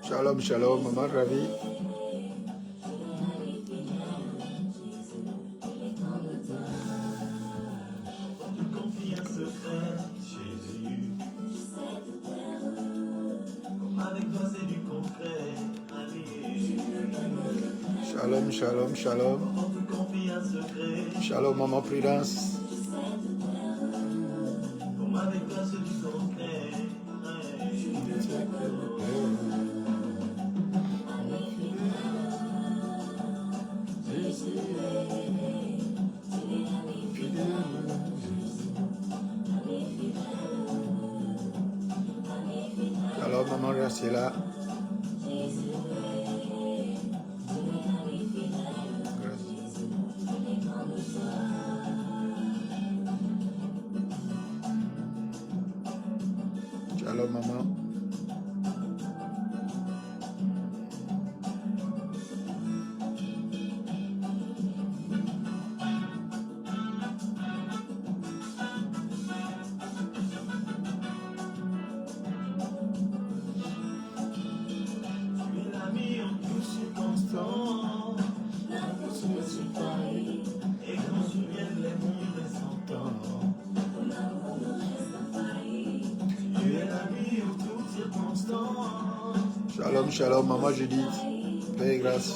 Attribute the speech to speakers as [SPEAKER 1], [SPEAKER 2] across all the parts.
[SPEAKER 1] Shalom, shalom, maman Ravi. Shalom, shalom, shalom. Shalom, maman Prudence. Shalom, maman Graciela. Shalom, maman. Shalom, shalom, maman Judith. Paix et grâce.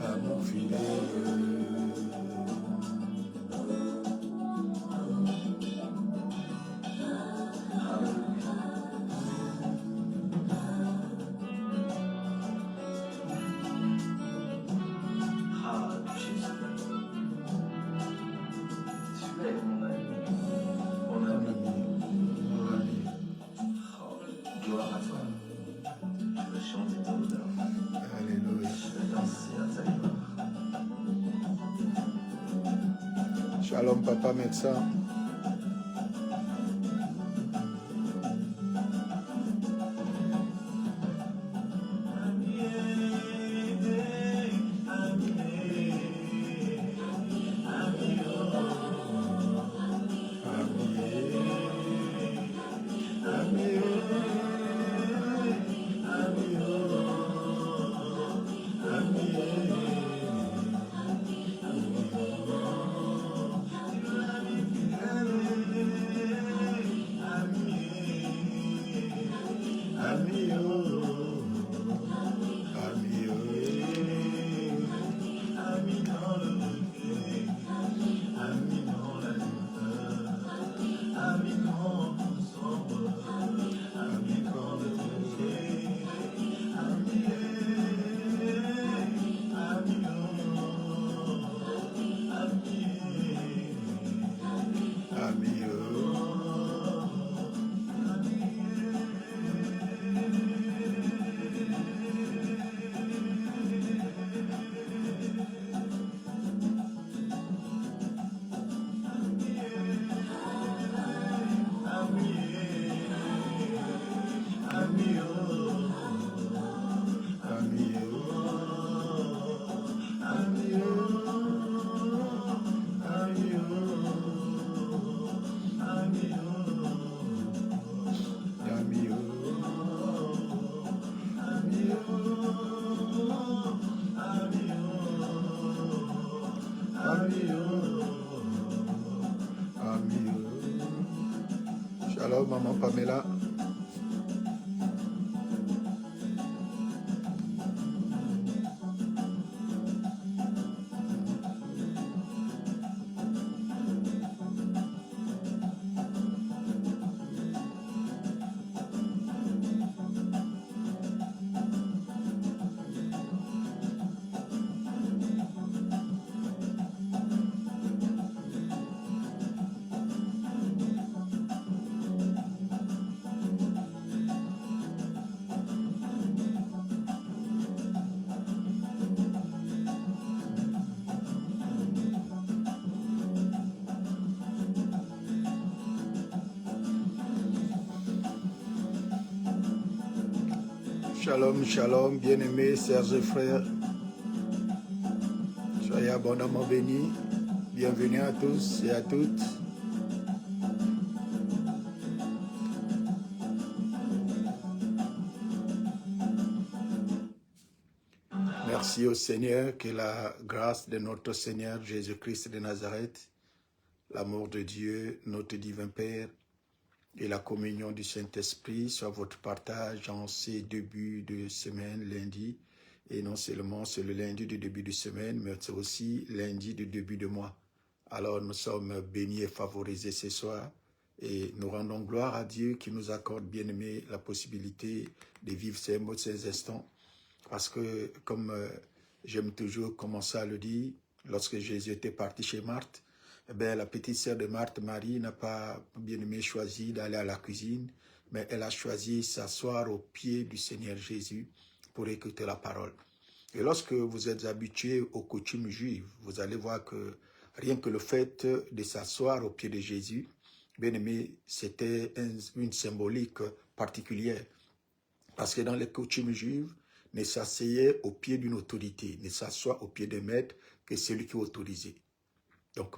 [SPEAKER 1] Amour fidèle. Shalom, papa médecin. Shalom, maman Pamela. Shalom, shalom, bien-aimés, sœurs et frères. Soyez abondamment bénis. Bienvenue à tous et à toutes. Merci au Seigneur, que la grâce de notre Seigneur Jésus-Christ de Nazareth, l'amour de Dieu, notre divin Père, et la communion du Saint-Esprit soit votre partage en ces débuts de semaine, lundi. Et non seulement c'est le lundi du début de semaine, mais c'est aussi lundi du début de mois. Alors nous sommes bénis et favorisés ce soir. Et nous rendons gloire à Dieu qui nous accorde, bien-aimés, la possibilité de vivre ces instants. Parce que, comme j'aime toujours commencer à le dire, lorsque Jésus était parti chez Marthe, eh bien, la petite sœur de Marthe, Marie, n'a pas, bien aimé, choisi d'aller à la cuisine, mais elle a choisi s'asseoir au pied du Seigneur Jésus pour écouter la parole. Et lorsque vous êtes habitué aux coutumes juives, vous allez voir que rien que le fait de s'asseoir au pied de Jésus, bien aimé, c'était une symbolique particulière. Parce que dans les coutumes juives, ne s'asseyait au pied d'une autorité, ne s'assoit au pied d'un maître que celui qui est autorisé. Donc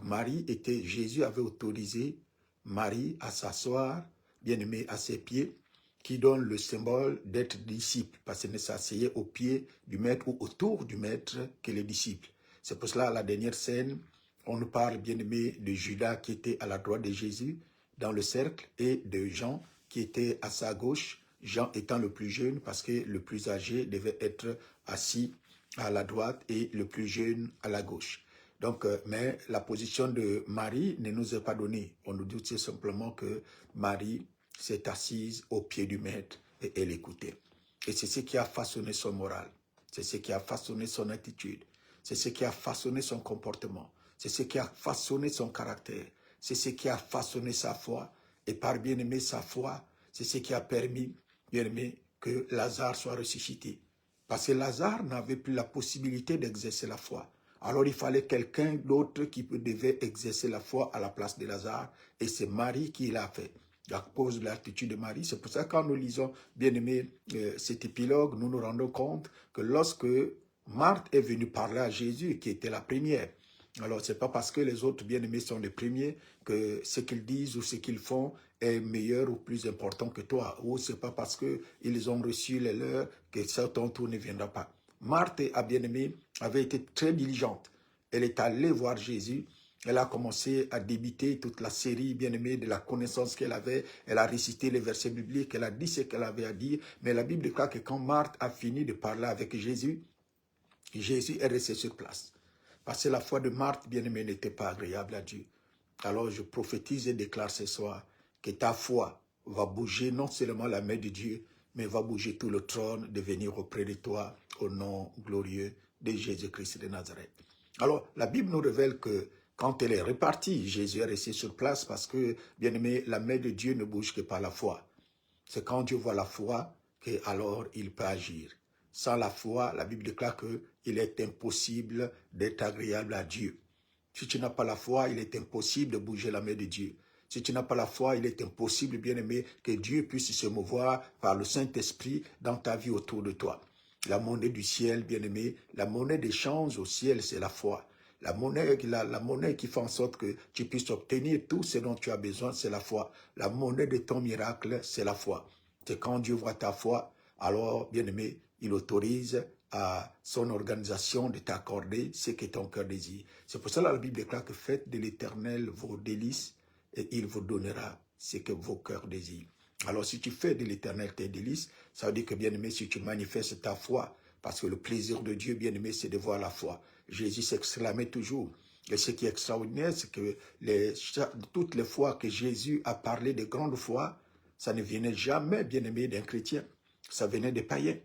[SPEAKER 1] Jésus avait autorisé Marie à s'asseoir, bien aimé, à ses pieds, qui donne le symbole d'être disciple, parce qu'elle ne s'asseyait au pied du maître ou autour du maître que les disciples. C'est pour cela, à la dernière scène, on nous parle, bien aimé, de Judas qui était à la droite de Jésus dans le cercle et de Jean qui était à sa gauche, Jean étant le plus jeune parce que le plus âgé devait être assis à la droite et le plus jeune à la gauche. Donc, mais la position de Marie ne nous est pas donnée. On nous dit tout simplement que Marie s'est assise au pied du maître et elle écoutait. Et c'est ce qui a façonné son moral. C'est ce qui a façonné son attitude. C'est ce qui a façonné son comportement. C'est ce qui a façonné son caractère. C'est ce qui a façonné sa foi. Et par bien-aimé sa foi, c'est ce qui a permis, bien-aimé, que Lazare soit ressuscité. Parce que Lazare n'avait plus la possibilité d'exercer la foi. Alors il fallait quelqu'un d'autre qui devait exercer la foi à la place de Lazare. Et c'est Marie qui l'a fait. À cause de l'attitude de Marie. C'est pour ça que quand nous lisons, bien aimé, cet épilogue, nous nous rendons compte que lorsque Marthe est venue parler à Jésus, qui était la première, alors ce n'est pas parce que les autres bien-aimés sont les premiers que ce qu'ils disent ou ce qu'ils font est meilleur ou plus important que toi. Ou ce n'est pas parce qu'ils ont reçu les leurs que ça, ton tour ne viendra pas. Marthe, bien-aimée, avait été très diligente. Elle est allée voir Jésus. Elle a commencé à débiter toute la série, bien-aimée, de la connaissance qu'elle avait. Elle a récité les versets bibliques. Elle a dit ce qu'elle avait à dire. Mais la Bible déclare que quand Marthe a fini de parler avec Jésus, Jésus est resté sur place. Parce que la foi de Marthe, bien-aimée, n'était pas agréable à Dieu. Alors je prophétise et déclare ce soir que ta foi va bouger non seulement la main de Dieu, mais va bouger tout le trône de venir auprès de toi au nom glorieux de Jésus-Christ de Nazareth. Alors la Bible nous révèle que quand elle est repartie, Jésus est resté sur place parce que, bien-aimé, la main de Dieu ne bouge que par la foi. C'est quand Dieu voit la foi qu'alors il peut agir. Sans la foi, la Bible déclare qu'il est impossible d'être agréable à Dieu. Si tu n'as pas la foi, il est impossible de bouger la main de Dieu. Si tu n'as pas la foi, il est impossible, bien-aimé, que Dieu puisse se mouvoir par le Saint-Esprit dans ta vie autour de toi. La monnaie du ciel, bien-aimé, la monnaie d'échange au ciel, c'est la foi. La monnaie qui fait en sorte que tu puisses obtenir tout ce dont tu as besoin, c'est la foi. La monnaie de ton miracle, c'est la foi. C'est quand Dieu voit ta foi, alors, bien-aimé, il autorise à son organisation de t'accorder ce que ton cœur désire. C'est pour cela que la Bible déclare que faites de l'Éternel vos délices et il vous donnera ce que vos cœurs désirent. Alors si tu fais de l'Éternel tes délices, ça veut dire que, bien-aimé, si tu manifestes ta foi, parce que le plaisir de Dieu, bien-aimé, c'est de voir la foi. Jésus s'exclamait toujours. Et ce qui est extraordinaire, c'est que toutes les fois que Jésus a parlé de grande foi, ça ne venait jamais, bien-aimé, d'un chrétien. Ça venait des païens.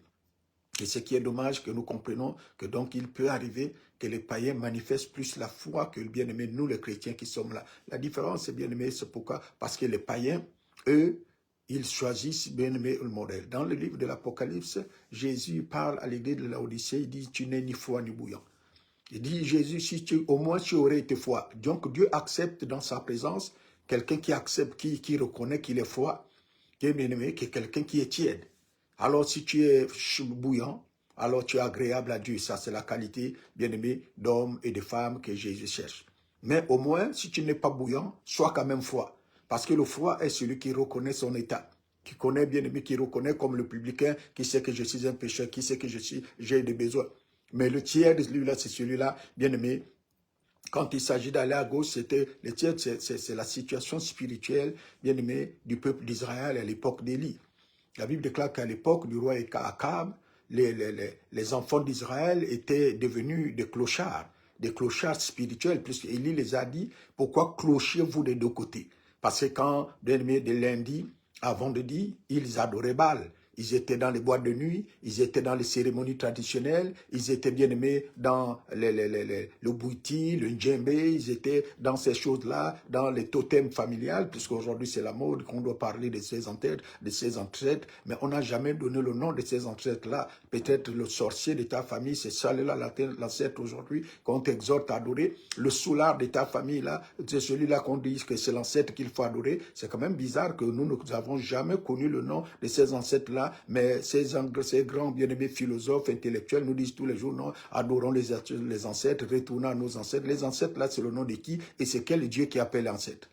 [SPEAKER 1] Et ce qui est dommage, que nous comprenons que donc il peut arriver que les païens manifestent plus la foi que le bien-aimé, nous les chrétiens qui sommes là. La différence, c'est bien-aimé, c'est pourquoi? Parce que les païens, eux, ils choisissent bien-aimé le modèle. Dans le livre de l'Apocalypse, Jésus parle à l'église de Laodicée, il dit, tu n'es ni froid ni bouillant. Il dit, Jésus, si au moins tu aurais été froid. Donc Dieu accepte dans sa présence quelqu'un qui accepte, qui reconnaît qu'il est froid, qui est bien-aimé, que quelqu'un qui est tiède. Alors si tu es bouillant, alors tu es agréable à Dieu. Ça, c'est la qualité, bien-aimé, d'hommes et de femmes que Jésus cherche. Mais au moins, si tu n'es pas bouillant, sois quand même froid. Parce que le froid est celui qui reconnaît son état, qui connaît bien aimé, qui reconnaît comme le publicain, qui sait que je suis un pécheur, qui sait que j'ai des besoins. Mais le tiers de celui-là, c'est celui-là, bien aimé. Quand il s'agit d'aller à gauche, le tiers, c'est la situation spirituelle, bien aimé, du peuple d'Israël à l'époque d'Élie. La Bible déclare qu'à l'époque du roi Akab, les enfants d'Israël étaient devenus des clochards spirituels, puisque Élie les a dit, pourquoi clochez-vous des deux côtés? Parce que quand, de lundi à vendredi, ils adoraient Baal. Ils étaient dans les boîtes de nuit, ils étaient dans les cérémonies traditionnelles, ils étaient bien aimés dans le bouti, le djembé, ils étaient dans ces choses-là, dans les totems familiales, puisqu'aujourd'hui c'est la mode qu'on doit parler de ces ancêtres, mais on n'a jamais donné le nom de ces ancêtres-là. Peut-être le sorcier de ta famille, c'est ça là l'ancêtre aujourd'hui qu'on t'exhorte à adorer. Le soulard de ta famille là, c'est celui-là qu'on dit que c'est l'ancêtre qu'il faut adorer. C'est quand même bizarre que nous n'avons jamais connu le nom de ces ancêtres-là. Mais ces grands bien-aimés philosophes, intellectuels nous disent tous les jours, non, adorons les ancêtres, retournons à nos ancêtres. Les ancêtres, là, c'est le nom de qui? Et c'est quel Dieu qui appelle ancêtre?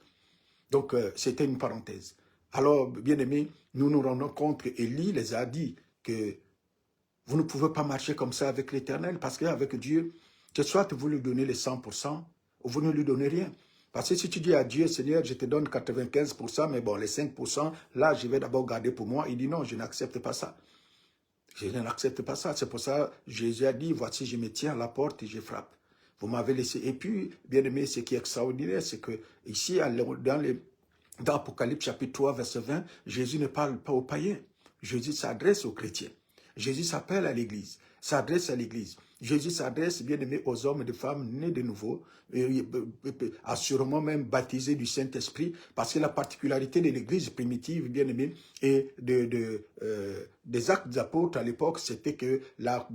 [SPEAKER 1] Donc, c'était une parenthèse. Alors, bien-aimés, nous nous rendons compte qu'Élie les a dit que vous ne pouvez pas marcher comme ça avec l'Éternel, parce qu'avec Dieu, que soit vous lui donnez les 100%, ou vous ne lui donnez rien. Parce que si tu dis à Dieu, Seigneur, je te donne 95%, mais bon, les 5%, là, je vais d'abord garder pour moi. Il dit non, je n'accepte pas ça. Je n'accepte pas ça. C'est pour ça que Jésus a dit, voici, je me tiens à la porte et je frappe. Vous m'avez laissé. Et puis, bien aimé, ce qui est extraordinaire, c'est que ici, dans Apocalypse chapitre 3, verset 20, Jésus ne parle pas aux païens. Jésus s'adresse aux chrétiens. Jésus s'appelle à l'Église, s'adresse à l'Église. Jésus s'adresse, bien aimé, aux hommes et aux femmes nés de nouveau, assurément même baptisés du Saint-Esprit, parce que la particularité de l'Église primitive, bien aimé, et des actes des apôtres à l'époque, c'était que la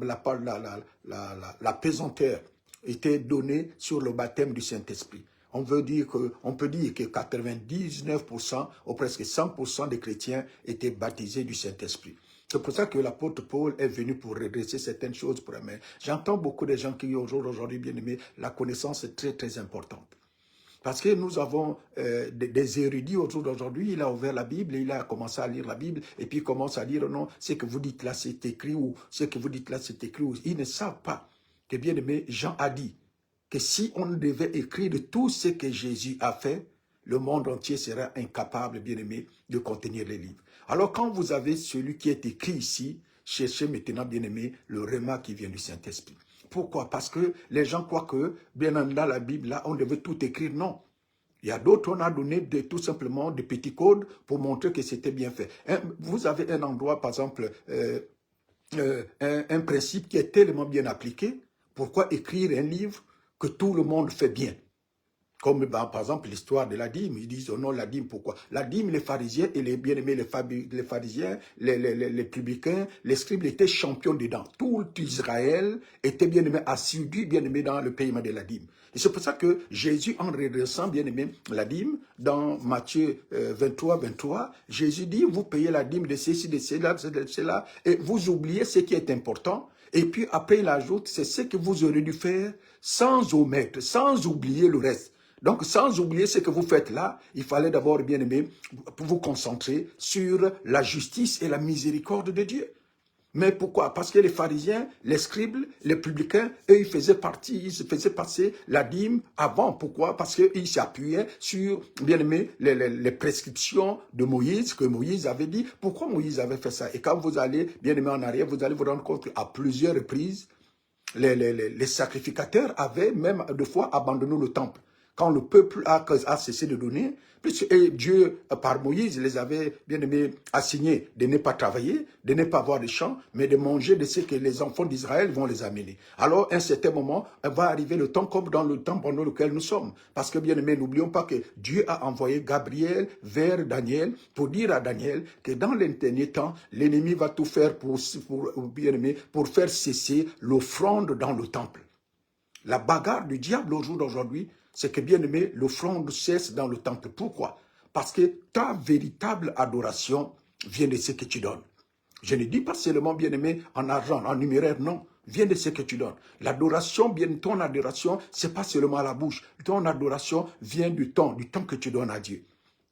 [SPEAKER 1] pesanteur était donnée sur le baptême du Saint-Esprit. On peut dire que 99% ou presque 100% des chrétiens étaient baptisés du Saint-Esprit. C'est pour ça que l'apôtre Paul est venu pour redresser certaines choses pour eux. J'entends beaucoup de gens qui aujourd'hui, bien aimés, la connaissance est très très importante. Parce que nous avons des érudits autour d'aujourd'hui, il a ouvert la Bible, il a commencé à lire la Bible, et puis il commence à dire non, ce que vous dites là c'est écrit, ou ce que vous dites là c'est écrit, ou ils ne savent pas que, bien aimé, Jean a dit que si on devait écrire de tout ce que Jésus a fait, le monde entier serait incapable, bien aimé, de contenir les livres. Alors quand vous avez celui qui est écrit ici, cherchez maintenant, bien aimé, le réma qui vient du Saint-Esprit. Pourquoi? Parce que les gens croient que, bien dans la Bible, là, on devait tout écrire. Non. Il y a d'autres, on a donné tout simplement des petits codes pour montrer que c'était bien fait. Vous avez un endroit, par exemple, un principe qui est tellement bien appliqué. Pourquoi écrire un livre que tout le monde fait bien? Comme par exemple l'histoire de la dîme. Ils disent, oh non, la dîme, pourquoi? La dîme, les pharisiens et les bien-aimés, les pharisiens, les publicains, les scribes étaient champions dedans. Tout Israël était bien-aimé, assidu, bien-aimé dans le paiement de la dîme. Et c'est pour ça que Jésus, en redressant, bien-aimé, la dîme, dans Matthieu 23, Jésus dit, vous payez la dîme de ceci, de cela, et vous oubliez ce qui est important. Et puis après, il ajoute, c'est ce que vous aurez dû faire sans omettre, sans oublier le reste. Donc, sans oublier ce que vous faites là, il fallait d'abord, bien aimé, vous concentrer sur la justice et la miséricorde de Dieu. Mais pourquoi? Parce que les pharisiens, les scribes, les publicains, eux, ils faisaient passer la dîme avant. Pourquoi? Parce qu'ils s'appuyaient sur, bien aimé, les prescriptions de Moïse, que Moïse avait dit. Pourquoi Moïse avait fait ça? Et quand vous allez, bien aimé, en arrière, vous allez vous rendre compte qu'à plusieurs reprises, les sacrificateurs avaient même deux fois abandonné le temple. Quand le peuple a cessé de donner, puisque Dieu, par Moïse, les avait, bien aimé, assignés de ne pas travailler, de ne pas avoir de champs, mais de manger de ce que les enfants d'Israël vont les amener. Alors, à un certain moment, va arriver le temps comme dans le temps pendant lequel nous sommes. Parce que, bien aimé, n'oublions pas que Dieu a envoyé Gabriel vers Daniel pour dire à Daniel que dans les derniers temps, l'ennemi va tout faire bien aimé, pour faire cesser l'offrande dans le temple. La bagarre du diable au jour d'aujourd'hui, c'est que, bien aimé, l'offrande cesse dans le temple. Pourquoi? Parce que ta véritable adoration vient de ce que tu donnes. Je ne dis pas seulement, bien-aimé, en argent, en numéraire, non. Vient de ce que tu donnes. L'adoration, bien, ton adoration, c'est pas seulement à la bouche. Ton adoration vient du temps que tu donnes à Dieu.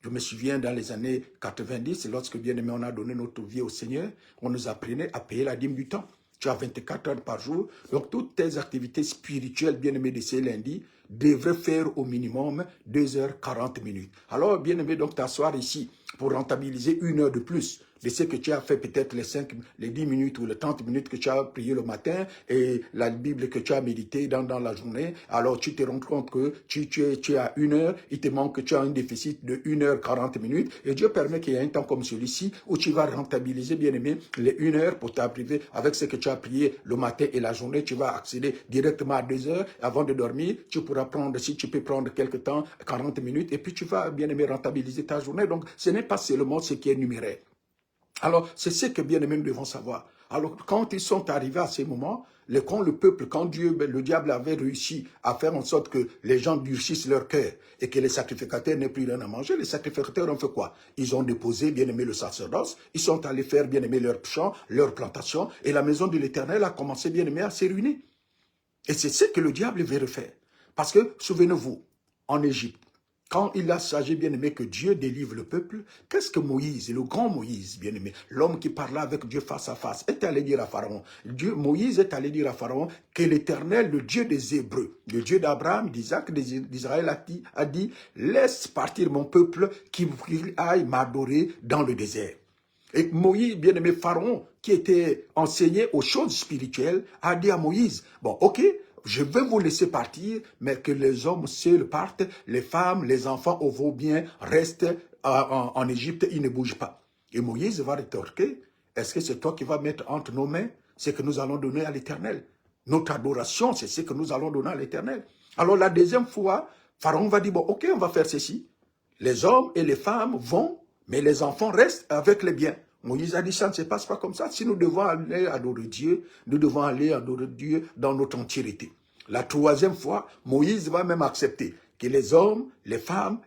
[SPEAKER 1] Je me souviens dans les années 90, lorsque, bien-aimé, on a donné notre vie au Seigneur, on nous apprenait à payer la dîme du temps. Tu as 24 heures par jour. Donc, toutes tes activités spirituelles, bien-aimé, de ces lundis, devraient faire au minimum 2h40. Alors, bien-aimé, donc t'asseoir ici pour rentabiliser 1 heure de plus de ce que tu as fait peut-être les 10 minutes ou les 30 minutes que tu as prié le matin et la Bible que tu as médité dans la journée. Alors, tu te rends compte que tu es à 1 heure, il te manque, tu as un déficit de 1h40 et Dieu permet qu'il y ait un temps comme celui-ci où tu vas rentabiliser, bien-aimé, les 1 heure pour t'abreuver avec ce que tu as prié le matin et la journée. Tu vas accéder directement à 2 heures avant de dormir. Tu pourras prendre, si tu peux prendre quelque temps, 40 minutes et puis tu vas, bien-aimé, rentabiliser ta journée. Donc, ce n'est pas seulement ce qui est numéraire. Alors, c'est ce que, bien-aimés, nous devons savoir. Alors, quand ils sont arrivés à ces moments, quand le peuple, quand Dieu, le diable avait réussi à faire en sorte que les gens durcissent leur cœur et que les sacrificateurs n'aient plus rien à manger, les sacrificateurs ont fait quoi? Ils ont déposé, bien-aimé, le sacerdoce, ils sont allés faire, bien-aimé, leurs champs, leurs plantations, et la maison de l'Éternel a commencé, bien-aimé, à se ruiner. Et c'est ce que le diable veut refaire. Parce que, souvenez-vous, en Égypte, quand il a s'agit, bien-aimé, que Dieu délivre le peuple, qu'est-ce que Moïse, le grand Moïse, bien-aimé, l'homme qui parlait avec Dieu face à face, est allé dire à Pharaon? Moïse est allé dire à Pharaon que l'Éternel, le Dieu des Hébreux, le Dieu d'Abraham, d'Isaac, d'Israël, a dit, laisse partir mon peuple qu'il aille m'adorer dans le désert. Et Moïse, bien-aimé, Pharaon, qui était enseigné aux choses spirituelles, a dit à Moïse, bon, ok, je vais vous laisser partir, mais que les hommes seuls partent, les femmes, les enfants, au vos biens restent en Égypte, ils ne bougent pas. Et Moïse va rétorquer, est-ce que c'est toi qui vas mettre entre nos mains ce que nous allons donner à l'Éternel? Notre adoration, c'est ce que nous allons donner à l'Éternel. Alors la deuxième fois, Pharaon va dire, bon, ok, on va faire ceci. Les hommes et les femmes vont, mais les enfants restent avec les biens. Moïse a dit, ça ne se passe pas comme ça. Si nous devons aller adorer Dieu, nous devons aller adorer Dieu dans notre entièreté. La troisième fois, Moïse va même accepter que les hommes, les femmes,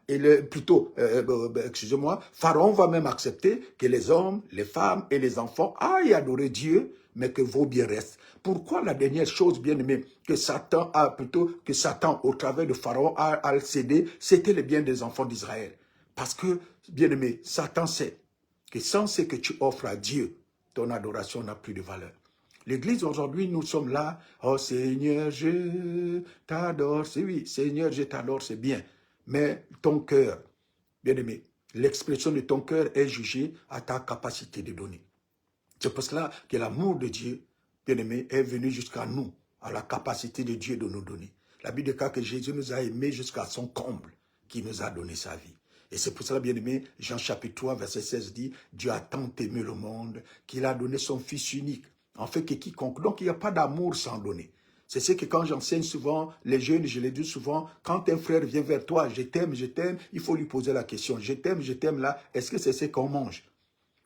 [SPEAKER 1] Pharaon va même accepter que les hommes, les femmes et les enfants aillent adorer Dieu, mais que vos biens restent. Pourquoi la dernière chose, bien aimé, que Satan, au travers de Pharaon, a cédé, c'était les biens des enfants d'Israël. Parce que, bien aimé, Satan sait que sans ce que tu offres à Dieu, ton adoration n'a plus de valeur. L'église aujourd'hui, nous sommes là. Oh Seigneur, je t'adore. C'est oui, Seigneur, je t'adore, c'est bien. Mais ton cœur, bien aimé, l'expression de ton cœur est jugée à ta capacité de donner. C'est pour cela que l'amour de Dieu, bien aimé, est venu jusqu'à nous, à la capacité de Dieu de nous donner. La Bible dit que Jésus nous a aimés jusqu'à son comble, qui nous a donné sa vie. Et c'est pour cela, bien aimé, Jean chapitre 3, verset 16 dit, Dieu a tant aimé le monde qu'il a donné son Fils unique. En fait, que quiconque. Donc, il n'y a pas d'amour sans donner. C'est ce que quand j'enseigne souvent, les jeunes, je les dis souvent, quand un frère vient vers toi, je t'aime, il faut lui poser la question, je t'aime là, est-ce que c'est ce qu'on mange?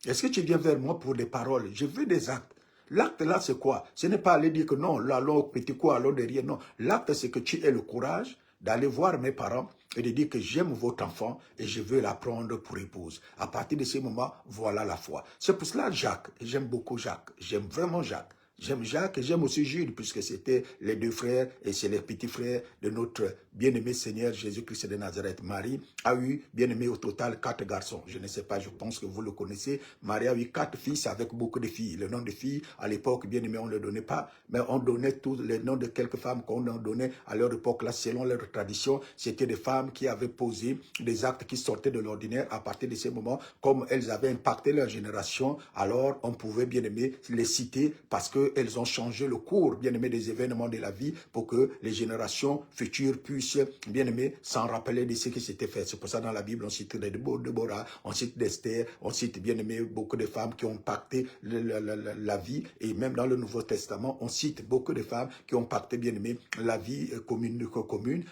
[SPEAKER 1] Est-ce que tu viens vers moi pour des paroles? Je veux des actes. L'acte là, c'est quoi? Ce n'est pas aller dire que non, là, allons au petit quoi, allons derrière. Non, l'acte, c'est que tu aies le courage d'aller voir mes parents et de dire que j'aime votre enfant et je veux la prendre pour épouse. À partir de ce moment, voilà la foi. C'est pour cela Jacques, j'aime beaucoup Jacques, j'aime vraiment Jacques. J'aime Jacques et j'aime aussi Jules, puisque c'était les deux frères et c'est les petits frères de notre bien-aimé Seigneur Jésus-Christ de Nazareth. Marie a eu, bien-aimé, au total 4 garçons. Je ne sais pas, je pense que vous le connaissez. Marie a eu 4 fils avec beaucoup de filles. Le nom de filles, à l'époque, bien-aimé, on ne le donnait pas, mais on donnait tous les noms de quelques femmes qu'on en donnait à leur époque. Là, selon leur tradition, c'était des femmes qui avaient posé des actes qui sortaient de l'ordinaire. À partir de ces moments, comme elles avaient impacté leur génération, alors on pouvait, bien-aimé, les citer parce que elles ont changé le cours, bien aimé, des événements de la vie pour que les générations futures puissent, bien aimé, s'en rappeler de ce qui s'était fait. C'est pour ça dans la Bible, on cite Déborah, on cite d'Esther, on cite, bien aimé, beaucoup de femmes qui ont impacté la vie. Et même dans le Nouveau Testament, on cite beaucoup de femmes qui ont impacté, bien aimé, la vie commune.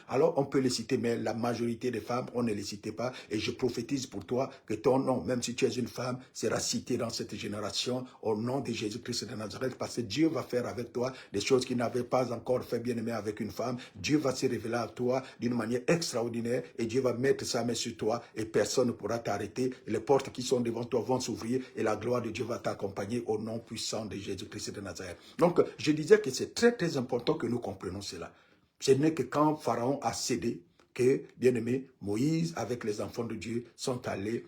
[SPEAKER 1] Alors, on peut les citer, mais la majorité des femmes, on ne les citait pas. Et je prophétise pour toi que ton nom, même si tu es une femme, sera cité dans cette génération au nom de Jésus-Christ de Nazareth, parce que Dieu va faire avec toi des choses qu'il n'avait pas encore fait, bien-aimé, avec une femme. Dieu va se révéler à toi d'une manière extraordinaire et Dieu va mettre sa main sur toi et personne ne pourra t'arrêter. Les portes qui sont devant toi vont s'ouvrir et la gloire de Dieu va t'accompagner au nom puissant de Jésus-Christ de Nazareth. Donc, je disais que c'est très, très important que nous comprenions cela. Ce n'est que quand Pharaon a cédé que, bien-aimé, Moïse, avec les enfants de Dieu, sont allés,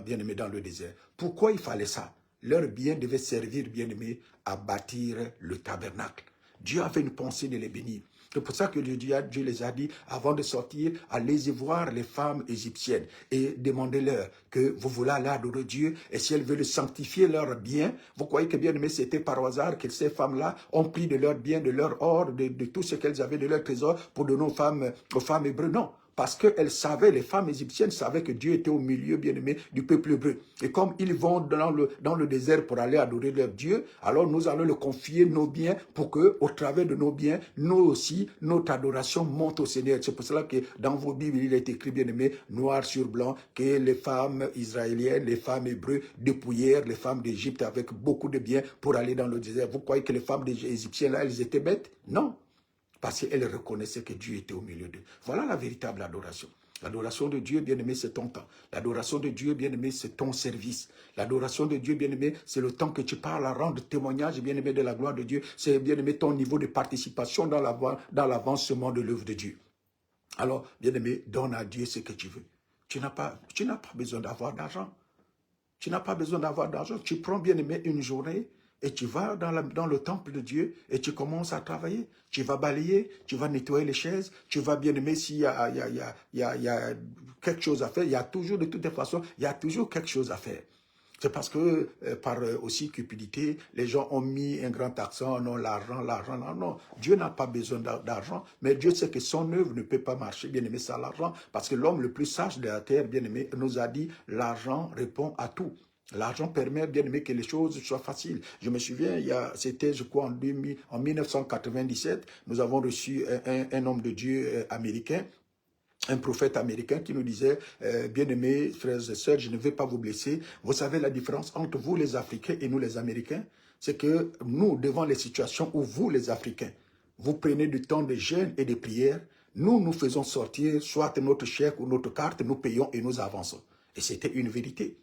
[SPEAKER 1] bien-aimé, dans le désert. Pourquoi il fallait ça? Leur bien devait servir, bien-aimé, à bâtir le tabernacle. Dieu avait une pensée de les bénir. C'est pour ça que Dieu les a dit, avant de sortir, allez-y voir les femmes égyptiennes et demandez-leur que vous voulez aller adorer Dieu et si elles veulent sanctifier leurs biens, vous croyez que bien aimé, c'était par hasard que ces femmes-là ont pris de leurs biens, de leur or, de tout ce qu'elles avaient, de leur trésor pour donner aux femmes hébreues? Non. Parce qu'elles savaient, les femmes égyptiennes savaient que Dieu était au milieu, bien-aimé, du peuple hébreu. Et comme ils vont dans le désert pour aller adorer leur Dieu, alors nous allons leur confier nos biens pour que, au travers de nos biens, nous aussi, notre adoration monte au Seigneur. C'est pour cela que dans vos Bibles, il est écrit, bien-aimé, noir sur blanc, que les femmes israéliennes, les femmes hébreues dépouillèrent les femmes d'Égypte avec beaucoup de biens pour aller dans le désert. Vous croyez que les femmes égyptiennes, là, elles étaient bêtes? Non. Parce qu'elle reconnaissait que Dieu était au milieu d'eux. Voilà la véritable adoration. L'adoration de Dieu, bien-aimé, c'est ton temps. L'adoration de Dieu, bien-aimé, c'est ton service. L'adoration de Dieu, bien-aimé, c'est le temps que tu parles à rendre témoignage, bien-aimé, de la gloire de Dieu. C'est, bien-aimé, ton niveau de participation dans l'avancement de l'œuvre de Dieu. Alors, bien-aimé, donne à Dieu ce que tu veux. Tu n'as pas besoin d'avoir d'argent. Tu n'as pas besoin d'avoir d'argent. Tu prends, bien-aimé, une journée et tu vas dans le temple de Dieu et tu commences à travailler. Tu vas balayer, tu vas nettoyer les chaises, tu vas, bien-aimé, s'il y a quelque chose à faire, il y a toujours, de toute façon, il y a toujours quelque chose à faire. C'est parce que, par aussi cupidité, les gens ont mis un grand accent, non, l'argent, non. Dieu n'a pas besoin d'argent, mais Dieu sait que son œuvre ne peut pas marcher, bien-aimé, sans l'argent, parce que l'homme le plus sage de la terre, bien-aimé, nous a dit, l'argent répond à tout. L'argent permet, bien aimé, que les choses soient faciles. Je me souviens, c'était, je crois, en 1997, nous avons reçu un homme de Dieu américain, un prophète américain qui nous disait, bien-aimés frères et sœurs, je ne vais pas vous blesser. Vous savez la différence entre vous les Africains et nous les Américains? C'est que nous, devant les situations où vous les Africains, vous prenez du temps de jeûne et de prière, nous faisons sortir soit notre chèque ou notre carte, nous payons et nous avançons. Et c'était une vérité.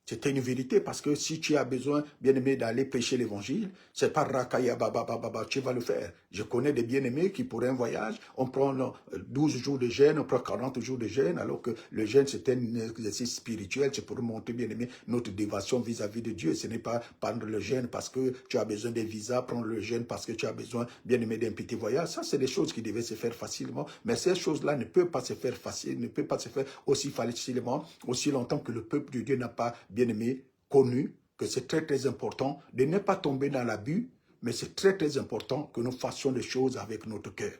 [SPEAKER 1] C'était une vérité parce que si tu as besoin, bien-aimé, d'aller prêcher l'évangile, c'est pas rakaya baba baba, tu vas le faire. Je connais des bien-aimés qui, pour un voyage, on prend 12 jours de jeûne, on prend 40 jours de jeûne, alors que le jeûne, c'est un exercice spirituel, c'est pour montrer, bien-aimé, notre dévotion vis-à-vis de Dieu. Ce n'est pas prendre le jeûne parce que tu as besoin d'un visa, prendre le jeûne parce que tu as besoin, bien-aimé, d'un petit voyage. Ça, c'est des choses qui devaient se faire facilement, mais ces choses-là ne peuvent pas se faire facilement, ne peuvent pas se faire aussi facilement, aussi longtemps que le peuple de Dieu n'a pas, bien-aimé, connu que c'est très très important de ne pas tomber dans l'abus, mais c'est très très important que nous fassions les choses avec notre cœur.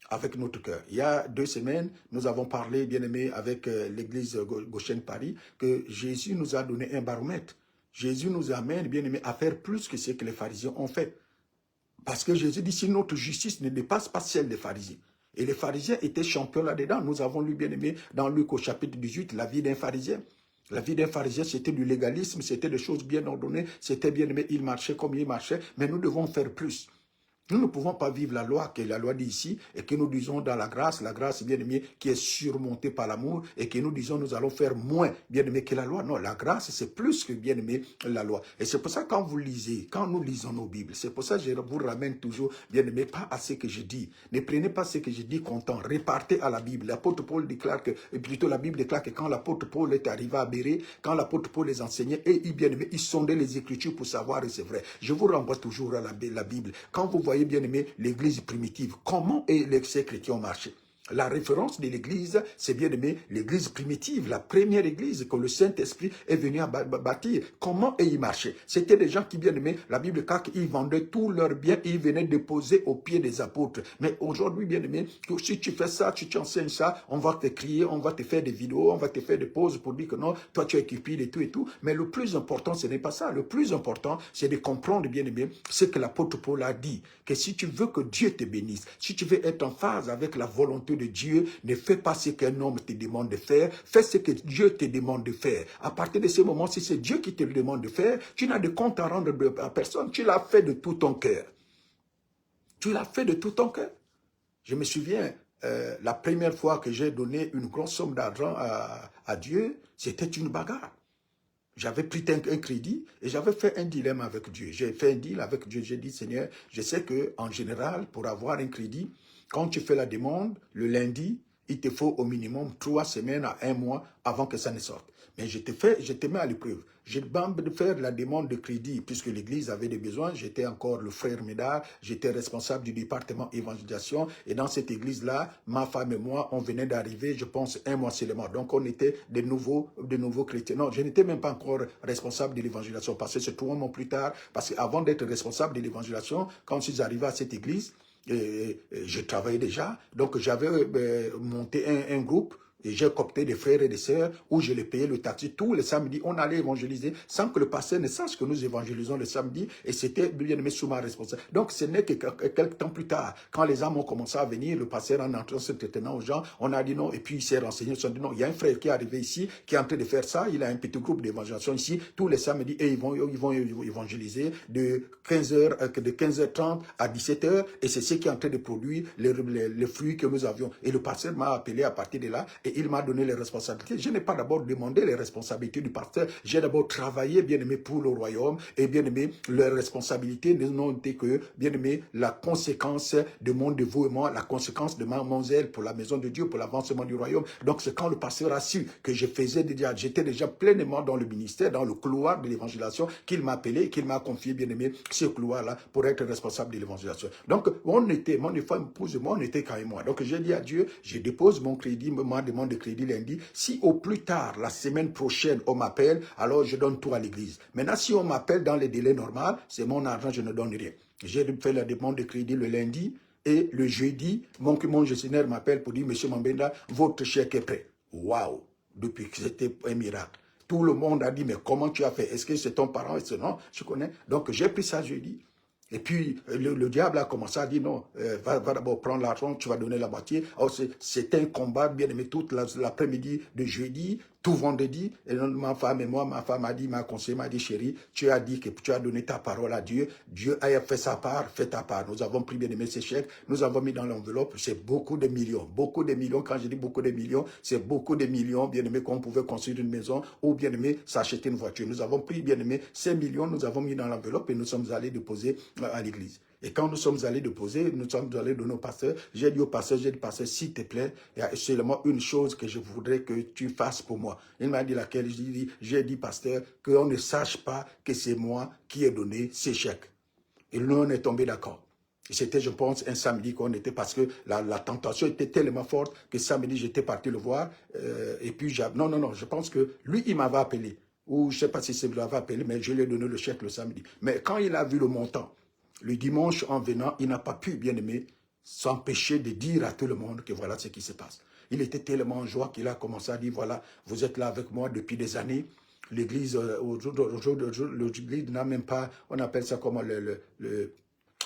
[SPEAKER 1] Avec notre cœur. Il y a 2 semaines, nous avons parlé, bien-aimé, avec l'église Goshen Paris, que Jésus nous a donné un baromètre. Jésus nous amène, bien-aimé, à faire plus que ce que les pharisiens ont fait. Parce que Jésus dit, si notre justice ne dépasse pas celle des pharisiens. Et les pharisiens étaient champions là-dedans. Nous avons lu, bien-aimé, dans Luc au chapitre 18, la vie d'un pharisien. La vie d'un pharisien, c'était du légalisme, c'était des choses bien ordonnées, c'était bien aimé, il marchait comme il marchait, mais nous devons faire plus. Nous ne pouvons pas vivre la loi que la loi dit ici et que nous disons dans la grâce bien aimé, qui est surmontée par l'amour et que nous disons nous allons faire moins bien aimé que la loi. Non, la grâce c'est plus que bien aimé la loi. Et c'est pour ça quand vous lisez, quand nous lisons nos Bibles, c'est pour ça que je vous ramène toujours bien aimé, pas à ce que je dis. Ne prenez pas ce que je dis content, répartez à la Bible. L'apôtre Paul déclare que, plutôt la Bible déclare que quand l'apôtre Paul est arrivé à Bérée, quand l'apôtre Paul les enseignait, et bien aimé, il sondait les Écritures pour savoir et c'est vrai. Je vous renvoie toujours à la Bible. Quand vous voyez bien aimé, l'église primitive. Comment ces chrétiens ont marché? La référence de l'église, c'est bien aimé, l'église primitive, la première église que le Saint-Esprit est venu à bâtir. Comment ils marchaient? C'était des gens qui, bien aimé, la Bible, quand ils vendaient tous leurs biens, ils venaient déposer aux pieds des apôtres. Mais aujourd'hui, bien aimé, si tu fais ça, tu t'enseignes ça, on va te crier, on va te faire des vidéos, on va te faire des pauses pour dire que non, toi tu es cupide et tout et tout. Mais le plus important, ce n'est pas ça. Le plus important, c'est de comprendre, bien aimé, ce que l'apôtre Paul a dit. Que si tu veux que Dieu te bénisse, si tu veux être en phase avec la volonté de Dieu, ne fais pas ce qu'un homme te demande de faire, fais ce que Dieu te demande de faire. À partir de ce moment, si c'est Dieu qui te le demande de faire, tu n'as de compte à rendre à personne, tu l'as fait de tout ton cœur. Tu l'as fait de tout ton cœur. Je me souviens, la première fois que j'ai donné une grosse somme d'argent à Dieu, c'était une bagarre. J'avais pris un crédit et j'avais fait un dilemme avec Dieu. J'ai fait un deal avec Dieu. J'ai dit, Seigneur, je sais qu'en général, pour avoir un crédit, quand tu fais la demande, le lundi, il te faut au minimum 3 semaines à 1 mois avant que ça ne sorte. Mais je te mets à l'épreuve. J'ai besoin de faire la demande de crédit puisque l'église avait des besoins. J'étais encore le frère Médard. J'étais responsable du département évangélisation. Et dans cette église-là, ma femme et moi, on venait d'arriver, je pense, 1 mois seulement. Donc, on était de nouveaux chrétiens. Non, je n'étais même pas encore responsable de l'évangélisation parce que c'est 3 mois plus tard. Parce qu'avant d'être responsable de l'évangélisation, quand je suis arrivé à cette église, je travaillais déjà. Donc, j'avais monté un groupe. Et j'ai coopté des frères et des sœurs où je les payais le taxi. Tous les samedis, on allait évangéliser sans que le pasteur ne sache que nous évangélisons le samedi. Et c'était bien aimé sous ma responsabilité. Donc, ce n'est que quelques temps plus tard, quand les âmes ont commencé à venir, le pasteur en entrant se tenant aux gens, on a dit non. Et puis, il s'est renseigné. Il s'est dit non, il y a un frère qui est arrivé ici, qui est en train de faire ça. Il a un petit groupe d'évangélisation ici. Tous les samedis, et ils vont évangéliser de 15h30 à 17h. Et c'est ce qui est en train de produire les fruits que nous avions. Et le pasteur m'a appelé à partir de là. Et il m'a donné les responsabilités. Je n'ai pas d'abord demandé les responsabilités du pasteur. J'ai d'abord travaillé, bien aimé, pour le royaume. Et bien aimé, les responsabilités n'ont été que, bien aimé, la conséquence de mon dévouement, la conséquence de mon zèle pour la maison de Dieu, pour l'avancement du royaume. Donc c'est quand le pasteur a su que j'étais déjà pleinement dans le ministère, dans le couloir de l'évangélisation, qu'il m'a appelé, qu'il m'a confié, bien aimé, ce couloir-là pour être responsable de l'évangélisation. Donc mon femme, épouse et moi, on était quand même moi. Donc j'ai dit à Dieu, je dépose mon crédit, ma demande de crédit lundi. Si au plus tard, la semaine prochaine, on m'appelle, alors je donne tout à l'église. Maintenant, si on m'appelle dans les délais normaux, c'est mon argent, je ne donne rien. J'ai fait la demande de crédit le lundi et le jeudi, mon gestionnaire m'appelle pour dire, Monsieur Mambenda, votre chèque est prêt. Waouh! Depuis que c'était un miracle. Tout le monde a dit, mais comment tu as fait? Est-ce que c'est ton parent? Non, je connais. Donc, j'ai pris ça jeudi. Et puis, le diable a commencé à dire, non, va d'abord prendre l'argent, tu vas donner la moitié. Alors, c'est un combat, bien aimé, toute l'après-midi de jeudi, tout vendredi. Et ma femme et moi, ma femme m'a conseillé, m'a dit, chérie, tu as dit que tu as donné ta parole à Dieu. Dieu a fait sa part, fais ta part. Nous avons pris, bien aimé, ces chèques, nous avons mis dans l'enveloppe, c'est beaucoup de millions. Beaucoup de millions, quand je dis beaucoup de millions, c'est beaucoup de millions, bien aimé, qu'on pouvait construire une maison ou, bien aimé, s'acheter une voiture. Nous avons pris, bien aimé, 5 millions, nous avons mis dans l'enveloppe et nous sommes allés déposer à l'église. Et quand nous sommes allés déposer, nous sommes allés donner au pasteur. J'ai dit au pasteur, s'il te plaît, il y a seulement une chose que je voudrais que tu fasses pour moi. Il m'a dit laquelle. J'ai dit, pasteur, qu'on ne sache pas que c'est moi qui ai donné ces chèques. Et nous, on est tombé d'accord. C'était, je pense, un samedi qu'on était, parce que la tentation était tellement forte que samedi, j'étais parti le voir. Et puis, non, je pense que lui, il m'avait appelé. Ou je ne sais pas si c'est lui qui l'avait appelé, mais je lui ai donné le chèque le samedi. Mais quand il a vu le montant, le dimanche en venant, il n'a pas pu, bien aimé, s'empêcher de dire à tout le monde que voilà ce qui se passe. Il était tellement en joie qu'il a commencé à dire, voilà, vous êtes là avec moi depuis des années. L'église, l'église n'a même pas, on appelle ça comment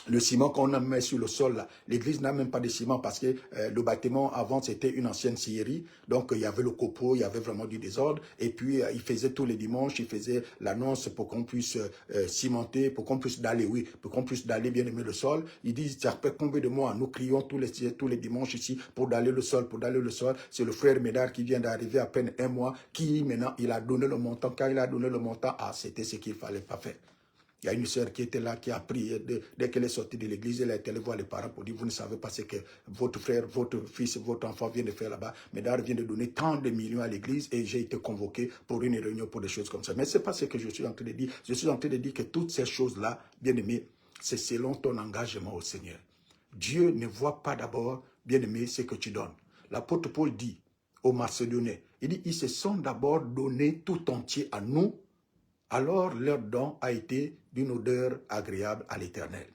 [SPEAKER 1] le ciment qu'on met sur le sol là. L'église n'a même pas de ciment parce que le bâtiment avant c'était une ancienne scierie. Donc il y avait le copeau, il y avait vraiment du désordre. Et puis il faisait tous les dimanches, il faisait l'annonce pour qu'on puisse cimenter, pour qu'on puisse d'aller, oui, pour qu'on puisse d'aller bien aimer le sol. Il dit, ça fait combien de mois? Nous crions tous les dimanches ici pour d'aller le sol, pour d'aller le sol. C'est le frère Médard qui vient d'arriver à peine 1 mois, qui maintenant il a donné le montant. Quand il a donné le montant, c'était ce qu'il fallait pas faire. Il y a une sœur qui était là, qui a prié. Dès qu'elle est sortie de l'église, elle a été allée voir les parents pour dire, vous ne savez pas ce que votre frère, votre fils, votre enfant vient de faire là-bas. Médard vient de donner tant de millions à l'église et j'ai été convoqué pour une réunion pour des choses comme ça. Mais ce n'est pas ce que je suis en train de dire. Je suis en train de dire que toutes ces choses-là, bien aimé, c'est selon ton engagement au Seigneur. Dieu ne voit pas d'abord, bien aimé, ce que tu donnes. L'apôtre Paul dit aux Macédoniens, il dit, ils se sont d'abord donnés tout entier à nous. Alors leur don a été d'une odeur agréable à l'Éternel.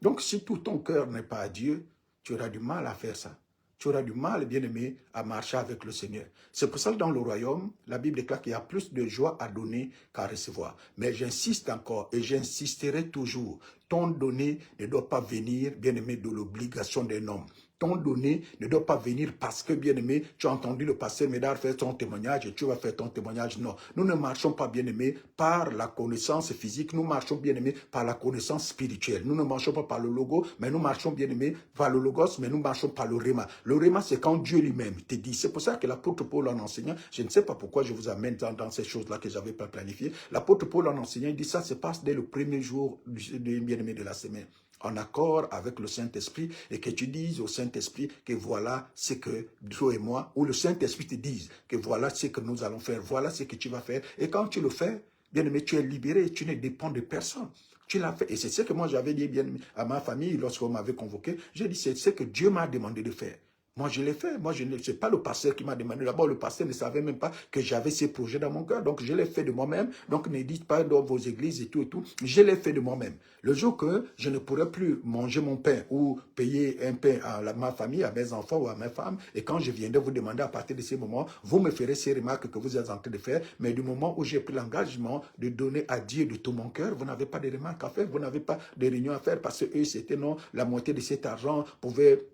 [SPEAKER 1] Donc si tout ton cœur n'est pas à Dieu, tu auras du mal à faire ça. Tu auras du mal, bien aimé, à marcher avec le Seigneur. C'est pour ça que dans le royaume, la Bible déclare qu'il y a plus de joie à donner qu'à recevoir. Mais j'insiste encore et j'insisterai toujours. Ton donné ne doit pas venir, bien aimé, de l'obligation d'un homme. Ton donné ne doit pas venir parce que, bien-aimé, tu as entendu le pasteur Médard faire son témoignage et tu vas faire ton témoignage. Non, nous ne marchons pas, bien-aimé, par la connaissance physique. Nous marchons, bien-aimé, par la connaissance spirituelle. Nous ne marchons pas par le logo, mais nous marchons, bien-aimé, par le logos, mais nous marchons par le réma. Le réma, c'est quand Dieu lui-même te dit. C'est pour ça que l'apôtre Paul en enseignant, je ne sais pas pourquoi je vous amène dans ces choses-là que je n'avais pas planifiées. L'apôtre Paul en enseignant, il dit ça se passe dès le premier jour du bien-aimé de la semaine, en accord avec le Saint-Esprit, et que tu dises au Saint-Esprit que voilà ce que toi et moi, ou le Saint-Esprit te dise que voilà ce que nous allons faire, voilà ce que tu vas faire. Et quand tu le fais, bien-aimé, tu es libéré, tu ne dépends de personne. Tu l'as fait. Et c'est ce que moi j'avais dit bien à ma famille lorsqu'on m'avait convoqué. J'ai dit, c'est ce que Dieu m'a demandé de faire. Moi, je l'ai fait. Moi, ce n'est pas le pasteur qui m'a demandé. D'abord, le pasteur ne savait même pas que j'avais ces projets dans mon cœur. Donc, je l'ai fait de moi-même. Donc, ne dites pas dans vos églises et tout et tout. Je l'ai fait de moi-même. Le jour que je ne pourrais plus manger mon pain ou payer un pain à ma famille, à mes enfants ou à ma femme, et quand je viendrai vous demander à partir de ces moments, vous me ferez ces remarques que vous êtes en train de faire. Mais du moment où j'ai pris l'engagement de donner à Dieu de tout mon cœur, vous n'avez pas de remarques à faire. Vous n'avez pas de réunions à faire parce que eux, c'était non, la moitié de cet argent pouvait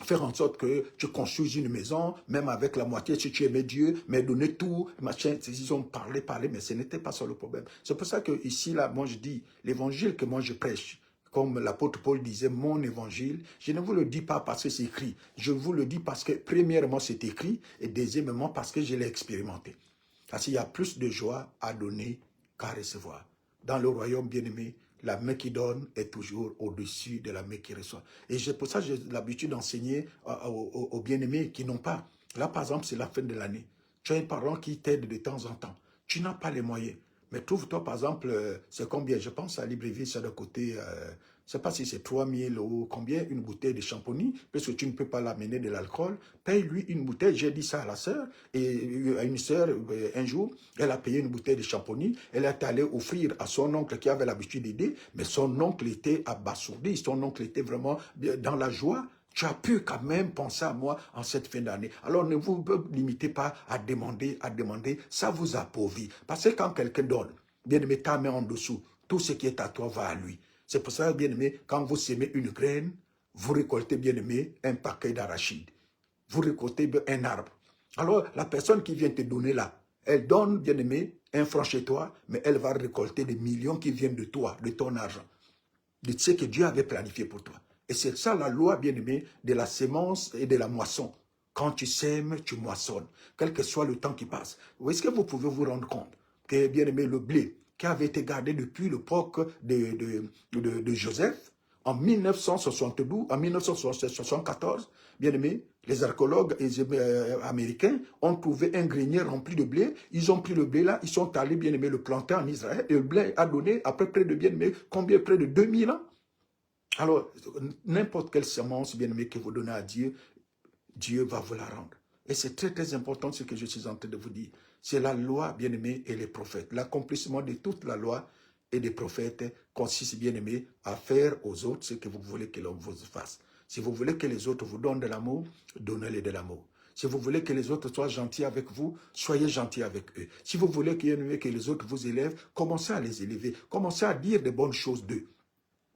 [SPEAKER 1] faire en sorte que tu construises une maison, même avec la moitié, si tu aimais Dieu, mais donner tout, machin, ils ont parlé, mais ce n'était pas ça le problème. C'est pour ça que ici, là, moi je dis, l'évangile que moi je prêche, comme l'apôtre Paul disait, mon évangile, je ne vous le dis pas parce que c'est écrit, je vous le dis parce que, premièrement, c'est écrit, et deuxièmement, parce que je l'ai expérimenté. Parce qu'il y a plus de joie à donner qu'à recevoir. Dans le royaume bien-aimé, la main qui donne est toujours au-dessus de la main qui reçoit. Et c'est pour ça que j'ai l'habitude d'enseigner aux bien-aimés qui n'ont pas. Là, par exemple, c'est la fin de l'année. Tu as un parent qui t'aide de temps en temps. Tu n'as pas les moyens. Mais trouve-toi, par exemple, c'est combien? Je pense à Libreville, c'est de côté, je ne sais pas si c'est 3000 ou combien, une bouteille de champomis, parce que tu ne peux pas l'amener de l'alcool. Paye-lui une bouteille. J'ai dit ça à la sœur, et à une sœur, un jour, elle a payé une bouteille de champomis. Elle est allée offrir à son oncle qui avait l'habitude d'aider, mais son oncle était abasourdi, son oncle était vraiment dans la joie. Tu as pu quand même penser à moi en cette fin d'année. Alors ne vous limitez pas à demander, ça vous appauvrit. Parce que quand quelqu'un donne, bien aimé, ta main en dessous, tout ce qui est à toi va à lui. C'est pour ça, bien aimé, quand vous semez une graine, vous récoltez, bien aimé, un paquet d'arachides. Vous récoltez un arbre. Alors la personne qui vient te donner là, elle donne, bien aimé, un franc chez toi, mais elle va récolter des millions qui viennent de toi, de ton argent, de ce que Dieu avait planifié pour toi. Et c'est ça la loi, bien-aimé, de la sémence et de la moisson. Quand tu sèmes, tu moissonnes, quel que soit le temps qui passe. Est-ce que vous pouvez vous rendre compte que, bien-aimé, le blé qui avait été gardé depuis l'époque de Joseph, en 1972, en 1974, bien-aimé, les archéologues américains ont trouvé un grenier rempli de blé. Ils ont pris le blé là, ils sont allés, bien-aimé, le planter en Israël. Et le blé a donné, après près de, bien-aimé, combien? Près de 2000 ans. Alors, n'importe quelle semence, bien-aimé, que vous donnez à Dieu, Dieu va vous la rendre. Et c'est très, très important ce que je suis en train de vous dire. C'est la loi, bien-aimé, et les prophètes. L'accomplissement de toute la loi et des prophètes consiste, bien-aimé, à faire aux autres ce que vous voulez que l'on vous fasse. Si vous voulez que les autres vous donnent de l'amour, donnez-les de l'amour. Si vous voulez que les autres soient gentils avec vous, soyez gentils avec eux. Si vous voulez que les autres vous élèvent, commencez à les élever. Commencez à dire de bonnes choses d'eux.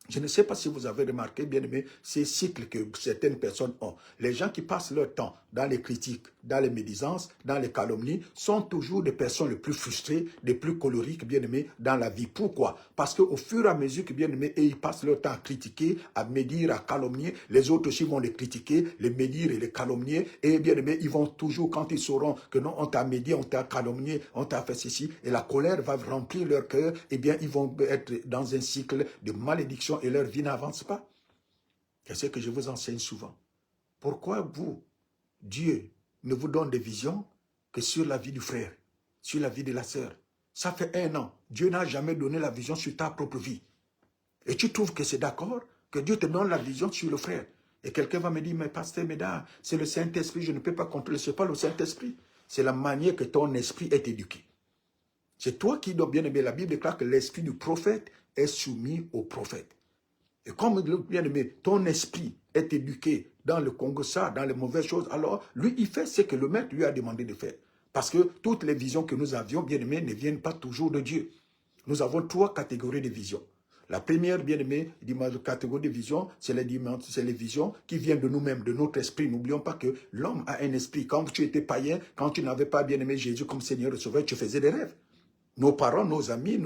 [SPEAKER 1] Je ne sais pas si vous avez remarqué, bien aimé, ces cycles que certaines personnes ont. Les gens qui passent leur temps dans les critiques, dans les médisances, dans les calomnies, sont toujours des personnes les plus frustrées, les plus colériques, bien aimé, dans la vie. Pourquoi? Parce qu'au fur et à mesure que, bien aimé, ils passent leur temps à critiquer, à médire, à calomnier, les autres aussi vont les critiquer, les médire et les calomnier. Et bien aimé, ils vont toujours, quand ils sauront que non, on t'a médié, on t'a calomnié, on t'a fait ceci, et la colère va remplir leur cœur, eh bien, ils vont être dans un cycle de malédiction et leur vie n'avance pas. C'est ce que je vous enseigne souvent. Pourquoi vous, Dieu, ne vous donne des visions que sur la vie du frère, sur la vie de la sœur? Ça fait 1 an. Dieu n'a jamais donné la vision sur ta propre vie. Et tu trouves que c'est d'accord que Dieu te donne la vision sur le frère? Et quelqu'un va me dire, mais pasteur Médard, c'est le Saint-Esprit, je ne peux pas contrôler. Ce n'est pas le Saint-Esprit. C'est la manière que ton esprit est éduqué. C'est toi qui dois bien aimer. La Bible déclare que l'esprit du prophète est soumis au prophète. Et comme, bien aimé, ton esprit est éduqué dans le Congo-ça, dans les mauvaises choses, alors lui, il fait ce que le maître lui a demandé de faire. Parce que toutes les visions que nous avions, bien aimé, ne viennent pas toujours de Dieu. Nous avons 3 catégories de visions. La première, bien aimé, catégorie de vision, c'est les visions qui viennent de nous-mêmes, de notre esprit. N'oublions pas que l'homme a un esprit. Quand tu étais païen, quand tu n'avais pas bien aimé Jésus comme Seigneur et Sauveur, tu faisais des rêves. Nos parents, nos amis,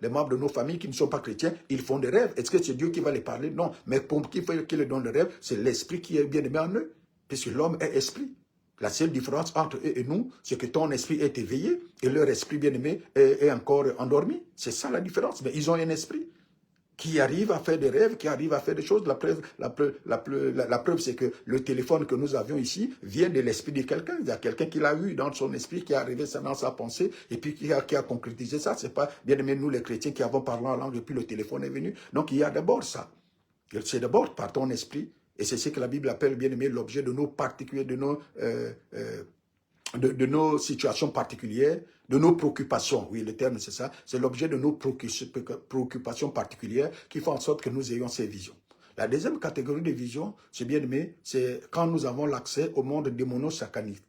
[SPEAKER 1] les membres de nos familles qui ne sont pas chrétiens, ils font des rêves. Est-ce que c'est Dieu qui va les parler? Non. Mais pour qui les donne le rêve, c'est l'esprit qui est bien aimé en eux. Puisque l'homme est esprit. La seule différence entre eux et nous, c'est que ton esprit est éveillé et leur esprit bien-aimé est encore endormi. C'est ça la différence. Mais ils ont un esprit qui arrive à faire des rêves, qui arrive à faire des choses. La preuve, c'est que le téléphone que nous avions ici vient de l'esprit de quelqu'un. Il y a quelqu'un qui l'a eu dans son esprit, qui est arrivé ça dans sa pensée, et puis qui a concrétisé ça. C'est pas, bien aimé, nous les chrétiens qui avons parlé en langue, et puis le téléphone est venu. Donc il y a d'abord ça. C'est d'abord par ton esprit. Et c'est ce que la Bible appelle, bien aimé, l'objet de nos particuliers, de nos situations particulières, de nos préoccupations. Oui, le terme c'est ça. C'est l'objet de nos préoccupations particulières qui font en sorte que nous ayons ces visions. La deuxième catégorie de visions, c'est bien aimé, c'est quand nous avons l'accès au monde démono-satanique.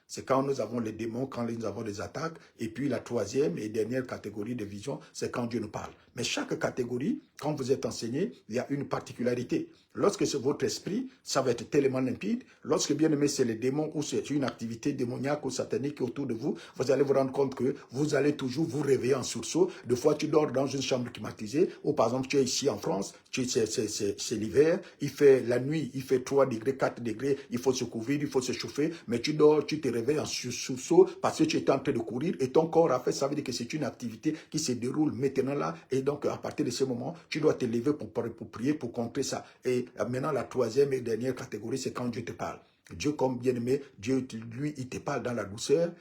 [SPEAKER 1] C'est quand nous avons les démons, quand nous avons des attaques. Et puis la troisième et dernière catégorie de vision, c'est quand Dieu nous parle. Mais chaque catégorie, quand vous êtes enseigné, il y a une particularité. Lorsque c'est votre esprit, ça va être tellement limpide. Lorsque, bien aimé, c'est les démons ou c'est une activité démoniaque ou satanique autour de vous, vous allez vous rendre compte que vous allez toujours vous réveiller en sursaut. Des fois, tu dors dans une chambre climatisée, ou par exemple, tu es ici en France, c'est l'hiver, il fait la nuit, il fait 3 degrés, 4 degrés, il faut se couvrir, il faut se chauffer, mais tu dors, tu te réveilles en sursaut parce que tu étais en train de courir et ton corps a fait, ça veut dire que c'est une activité qui se déroule maintenant là, et donc à partir de ce moment, tu dois te lever pour prier, pour contrer ça. Et maintenant, la troisième et dernière catégorie, c'est quand Dieu te parle. Dieu, comme bien-aimé, Dieu, lui, il te parle dans la douceur,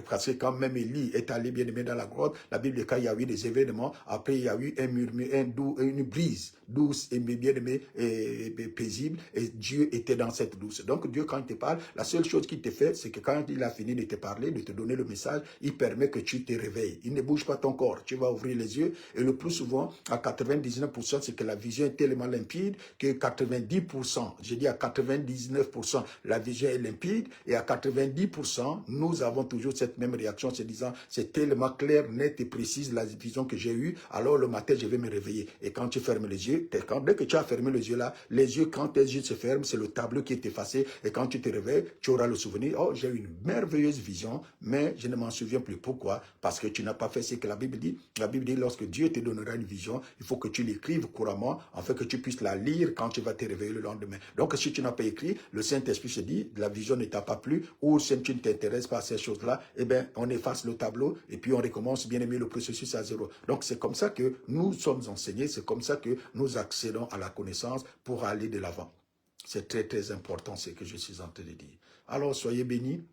[SPEAKER 1] parce que quand même Élie est allé bien-aimé dans la grotte, la Bible, quand il y a eu des événements, après il y a eu un murmure, une brise douce et bien-aimé et paisible, et Dieu était dans cette douce. Donc Dieu, quand il te parle, la seule chose qu'il te fait, c'est que quand il a fini de te parler, de te donner le message, il permet que tu te réveilles. Il ne bouge pas ton corps, tu vas ouvrir les yeux, et le plus souvent, à 99%, c'est que la vision est tellement limpide que 90%, je dis à 99%, la vision est limpide, et à 90%, nous avons toujours cette même réaction, se disant, c'est tellement clair, net et précise la vision que j'ai eue, alors le matin, je vais me réveiller. Et quand tu fermes les yeux, dès que tu as fermé les yeux là, les yeux, quand tes yeux se ferment, c'est le tableau qui est effacé, et quand tu te réveilles, tu auras le souvenir, oh, j'ai eu une merveilleuse vision, mais je ne m'en souviens plus. Pourquoi? Parce que tu n'as pas fait ce que la Bible dit. La Bible dit, lorsque Dieu te donnera une vision, il faut que tu l'écrives couramment, afin que tu puisses la lire quand tu vas te réveiller le lendemain. Donc, si tu n'as pas écrit, le Saint-Esprit se dit, la vision ne t'a pas plu, ou si tu ne t'intéresses pas à ces choses-là, eh bien, on efface le tableau, et puis on recommence, bien aimé, le processus à zéro. Donc, c'est comme ça que nous sommes enseignés, c'est comme ça que nous accédons à la connaissance pour aller de l'avant. C'est très, très important ce que je suis en train de dire. Alors, soyez bénis.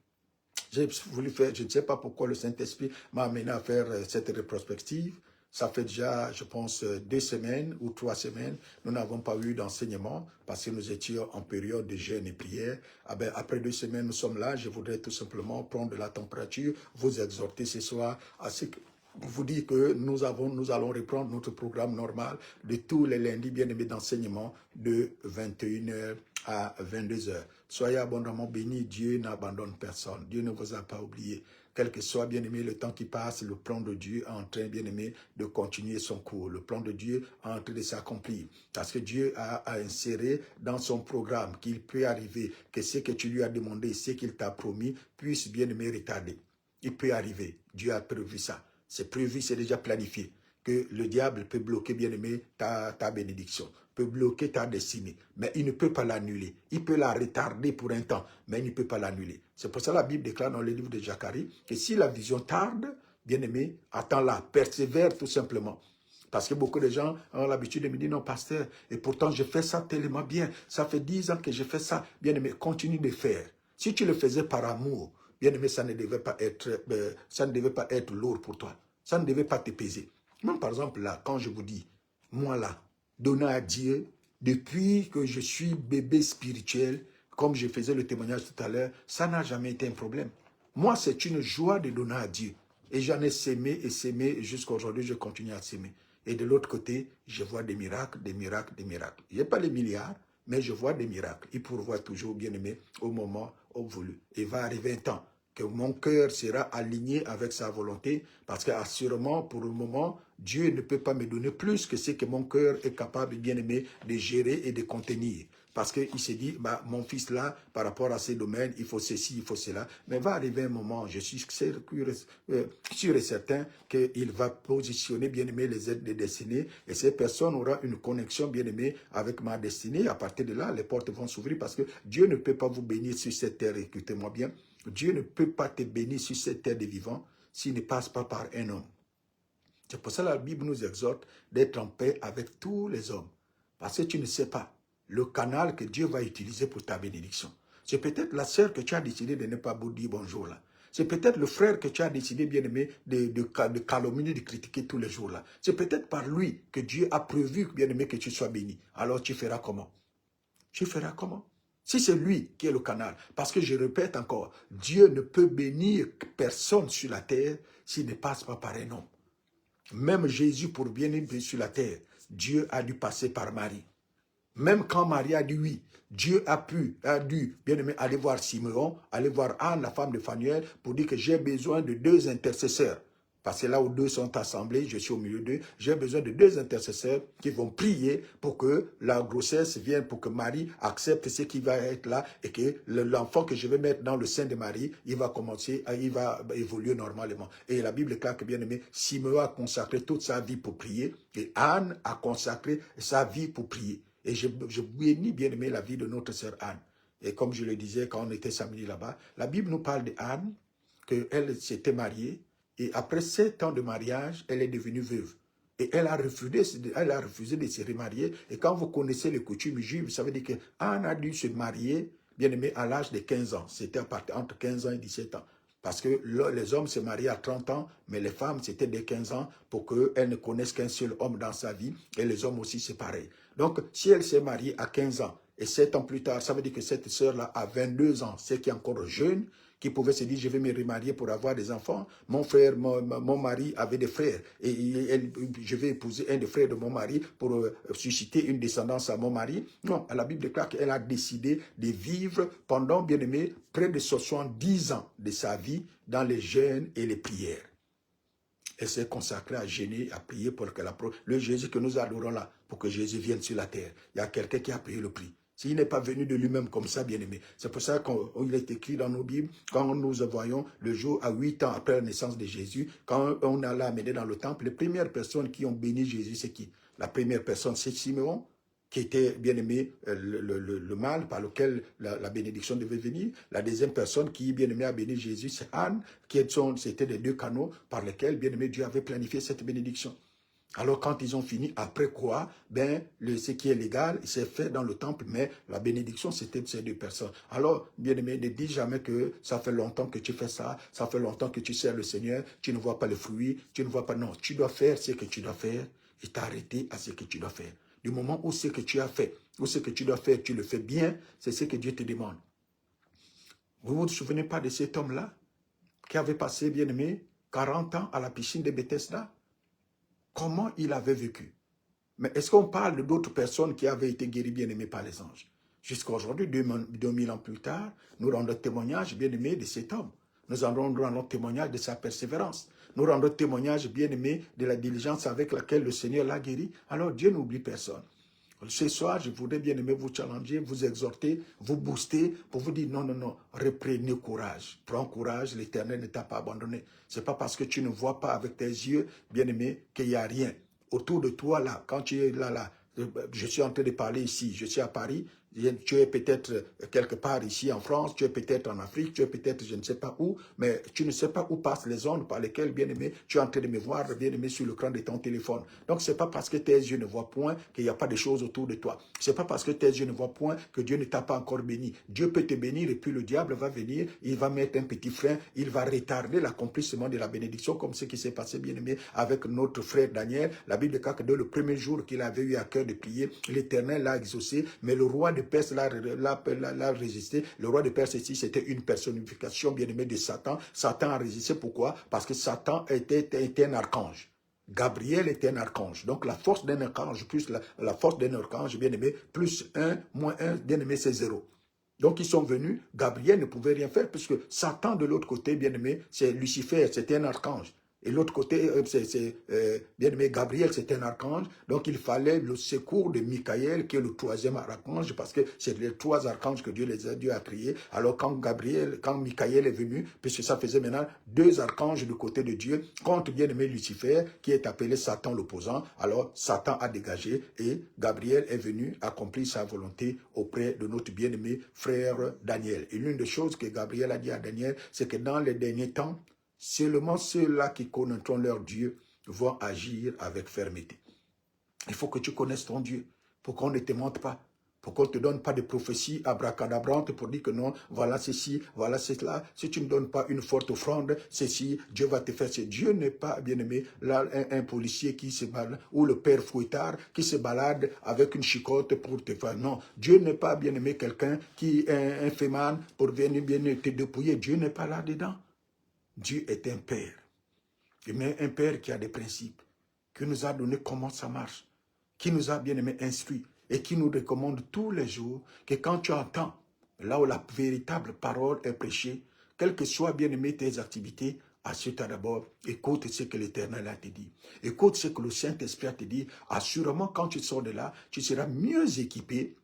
[SPEAKER 1] J'ai voulu faire, je ne sais pas pourquoi le Saint-Esprit m'a amené à faire cette rétrospective. Ça fait déjà, je pense, 2 semaines ou 3 semaines, nous n'avons pas eu d'enseignement parce que nous étions en période de jeûne et prière. Ah ben, après 2 semaines, nous sommes là. Je voudrais tout simplement prendre de la température, vous exhorter ce soir à ce que vous dire que nous allons reprendre notre programme normal de tous les lundis bien-aimés d'enseignement de 21h à 22h. Soyez abondamment bénis, Dieu n'abandonne personne. Dieu ne vous a pas oublié. Quel que soit, bien-aimé, le temps qui passe, le plan de Dieu est en train, bien-aimé, de continuer son cours. Le plan de Dieu est en train de s'accomplir. Parce que Dieu a inséré dans son programme qu'il peut arriver que ce que tu lui as demandé, ce qu'il t'a promis, puisse, bien-aimé, retarder. Il peut arriver. Dieu a prévu ça. C'est prévu, c'est déjà planifié. Que le diable peut bloquer, bien-aimé, ta bénédiction, peut bloquer ta destinée, mais il ne peut pas l'annuler. Il peut la retarder pour un temps, mais il ne peut pas l'annuler. C'est pour ça que la Bible déclare dans le livre de Zacharie que si la vision tarde, bien-aimé, attends-la, persévère tout simplement. Parce que beaucoup de gens ont l'habitude de me dire, non, pasteur, et pourtant je fais ça tellement bien. Ça fait 10 ans que je fais ça. Bien-aimé, continue de faire. Si tu le faisais par amour, bien-aimé, ça ne devait pas être lourd pour toi. Ça ne devait pas te peser. Même par exemple, là, quand je vous dis, moi là, donner à Dieu, depuis que je suis bébé spirituel, comme je faisais le témoignage tout à l'heure, ça n'a jamais été un problème. Moi, c'est une joie de donner à Dieu. Et j'en ai sémé et sémé, jusqu'à aujourd'hui, je continue à s'aimer. Et de l'autre côté, je vois des miracles, des miracles, des miracles. Je n'ai pas les milliards, mais je vois des miracles. Il pourvoit toujours, bien aimé, au moment voulu. Il va arriver un temps. que mon cœur sera aligné avec sa volonté, parce qu'assurément, pour le moment, Dieu ne peut pas me donner plus que ce que mon cœur est capable, bien aimé, de gérer et de contenir. Parce qu'il s'est dit, bah, mon fils là, par rapport à ces domaines, il faut ceci, il faut cela. Mais va arriver un moment, je suis sûr et certain qu'il va positionner, bien aimé, les aides de destinée. Et ces personnes auront une connexion, bien aimé, avec ma destinée. À partir de là, les portes vont s'ouvrir parce que Dieu ne peut pas vous bénir sur cette terre. Écoutez-moi bien. Dieu ne peut pas te bénir sur cette terre des vivants s'il ne passe pas par un homme. C'est pour ça que la Bible nous exhorte d'être en paix avec tous les hommes. Parce que tu ne sais pas le canal que Dieu va utiliser pour ta bénédiction. C'est peut-être la sœur que tu as décidé de ne pas vous dire bonjour là. C'est peut-être le frère que tu as décidé, bien aimé, de calomnier, de critiquer tous les jours là. C'est peut-être par lui que Dieu a prévu, bien aimé, que tu sois béni. Alors tu feras comment? Tu feras comment? Si c'est lui qui est le canal. Parce que je répète encore, Dieu ne peut bénir personne sur la terre s'il ne passe pas par un homme. Même Jésus, pour bien être sur la terre, Dieu a dû passer par Marie. Même quand Marie a dit oui, Dieu a dû, bien aimé, aller voir Simeon, aller voir Anne, la femme de Phanuel, pour dire que j'ai besoin de 2 intercesseurs. Parce que là où 2 sont assemblés, je suis au milieu d'eux, j'ai besoin de 2 intercesseurs qui vont prier pour que la grossesse vienne, pour que Marie accepte ce qui va être là et que l'enfant que je vais mettre dans le sein de Marie, il va commencer, il va évoluer normalement. Et la Bible déclare que, bien aimé, Simeon a consacré toute sa vie pour prier et Anne a consacré sa vie pour prier. Et je bénis, bien aimé, la vie de notre sœur Anne. Et comme je le disais quand on était samedi là-bas, la Bible nous parle d'Anne, qu'elle s'était mariée, et après 7 ans de mariage, elle est devenue veuve. Et elle a refusé de se remarier. Et quand vous connaissez les coutumes juives, ça veut dire qu'Anne a dû se marier, bien aimé, à l'âge de 15 ans. C'était entre 15 ans et 17 ans. Parce que les hommes se mariaient à 30 ans, mais les femmes, c'était dès 15 ans pour qu'elles ne connaissent qu'un seul homme dans sa vie. Et les hommes aussi, c'est pareil. Donc, si elle s'est mariée à 15 ans, et 7 ans plus tard, ça veut dire que cette sœur-là a 22 ans, c'est qui est encore jeune, qui pouvait se dire, je vais me remarier pour avoir des enfants. Mon frère, mon mari avait des frères. Et je vais épouser un des frères de mon mari pour susciter une descendance à mon mari. Non, la Bible déclare qu'elle a décidé de vivre pendant, bien aimé, près de 70 ans de sa vie dans les jeûnes et les prières. Elle s'est consacrée à jeûner, à prier pour que le Jésus que nous adorons là, pour que Jésus vienne sur la terre. Il y a quelqu'un qui a payé le prix. S'il n'est pas venu de lui-même comme ça, bien-aimé. C'est pour ça qu'il est écrit dans nos Bibles, quand nous voyons le jour à 8 ans après la naissance de Jésus, quand on a l'amené dans le temple, les premières personnes qui ont béni Jésus, c'est qui? La première personne, c'est Simeon, qui était, bien aimé, le mâle par lequel la bénédiction devait venir. La deuxième personne qui, bien aimé, a béni Jésus, c'est Anne, c'était les 2 canaux par lesquels, bien aimé, Dieu avait planifié cette bénédiction. Alors quand ils ont fini, après quoi, ce qui est légal, c'est fait dans le temple, mais la bénédiction, c'était de ces 2 personnes. Alors, bien aimé, ne dis jamais que ça fait longtemps que tu fais ça, ça fait longtemps que tu sers le Seigneur, tu ne vois pas le fruit, tu ne vois pas, non, tu dois faire ce que tu dois faire et t'arrêter à ce que tu dois faire. Du moment où ce que tu as fait, ou ce que tu dois faire, tu le fais bien, c'est ce que Dieu te demande. Vous ne vous souvenez pas de cet homme-là qui avait passé, bien aimé, 40 ans à la piscine de Bethesda? Comment il avait vécu? Mais est-ce qu'on parle d'autres personnes qui avaient été guéries, bien aimées par les anges? Jusqu'à aujourd'hui, 2000 ans plus tard, nous rendons témoignage, bien aimé, de cet homme. Nous rendons témoignage de sa persévérance. Nous rendons témoignage, bien aimé, de la diligence avec laquelle le Seigneur l'a guéri. Alors Dieu n'oublie personne. Ce soir, je voudrais bien aimer vous challenger, vous exhorter, vous booster pour vous dire non, non, non, reprenez courage. Prends courage, l'Éternel ne t'a pas abandonné. Ce n'est pas parce que tu ne vois pas avec tes yeux, bien aimé, qu'il n'y a rien. Autour de toi, là, quand tu es là, je suis en train de parler ici, je suis à Paris, tu es peut-être quelque part ici en France, tu es peut-être en Afrique, tu es peut-être je ne sais pas où, mais tu ne sais pas où passent les ondes par lesquelles, bien aimé, tu es en train de me voir, bien aimé, sur l'écran de ton téléphone. Donc, ce n'est pas parce que tes yeux ne voient point qu'il n'y a pas de choses autour de toi. Ce n'est pas parce que tes yeux ne voient point que Dieu ne t'a pas encore béni. Dieu peut te bénir et puis le diable va venir, il va mettre un petit frein, il va retarder l'accomplissement de la bénédiction, comme ce qui s'est passé, bien aimé, avec notre frère Daniel. La Bible déclare que dès le premier jour qu'il avait eu à cœur de prier, l'Éternel l'a exaucé, mais le roi de Perse l'a résisté. Le roi de Perse ici, c'était une personnification bien aimée de Satan. Satan a résisté, pourquoi? Parce que Satan était un archange. Gabriel était un archange. Donc la force d'un archange plus la force d'un archange, bien aimé, plus 1, moins 1, bien aimé, c'est 0. Donc ils sont venus, Gabriel ne pouvait rien faire puisque Satan de l'autre côté, bien-aimé, c'est Lucifer, c'était un archange. Et l'autre côté, bien-aimé, Gabriel, c'est un archange. Donc il fallait le secours de Michael, qui est le troisième archange, parce que c'est les trois archanges que Dieu a créés. Alors quand Michael est venu, puisque ça faisait maintenant deux archanges du côté de Dieu, contre bien-aimé Lucifer, qui est appelé Satan l'opposant, alors Satan a dégagé et Gabriel est venu accomplir sa volonté auprès de notre bien-aimé frère Daniel. Et l'une des choses que Gabriel a dit à Daniel, c'est que dans les derniers temps, seulement ceux-là qui connaîtront leur Dieu vont agir avec fermeté. Il faut que tu connaisses ton Dieu pour qu'on ne te mente pas, pour qu'on ne te donne pas de prophéties abracadabrantes pour dire que non, voilà ceci, voilà cela. Si tu ne donnes pas une forte offrande, ceci, Dieu va te faire. Dieu n'est pas, bien-aimé, là, un policier qui se balade, ou le père fouettard qui se balade avec une chicotte pour te faire. Non, Dieu n'est pas, bien-aimé, quelqu'un qui est un féman pour venir bien te dépouiller. Dieu n'est pas là-dedans. Dieu est un père, mais un père qui a des principes, qui nous a donné comment ça marche, qui nous a bien aimé instruit et qui nous recommande tous les jours que quand tu entends, là où la véritable parole est prêchée, quelles que soient bien aimé tes activités, assure-toi d'abord, écoute ce que l'Éternel a te dit. Écoute ce que le Saint-Esprit a te dit. Assurément, quand tu sors de là, tu seras mieux équipé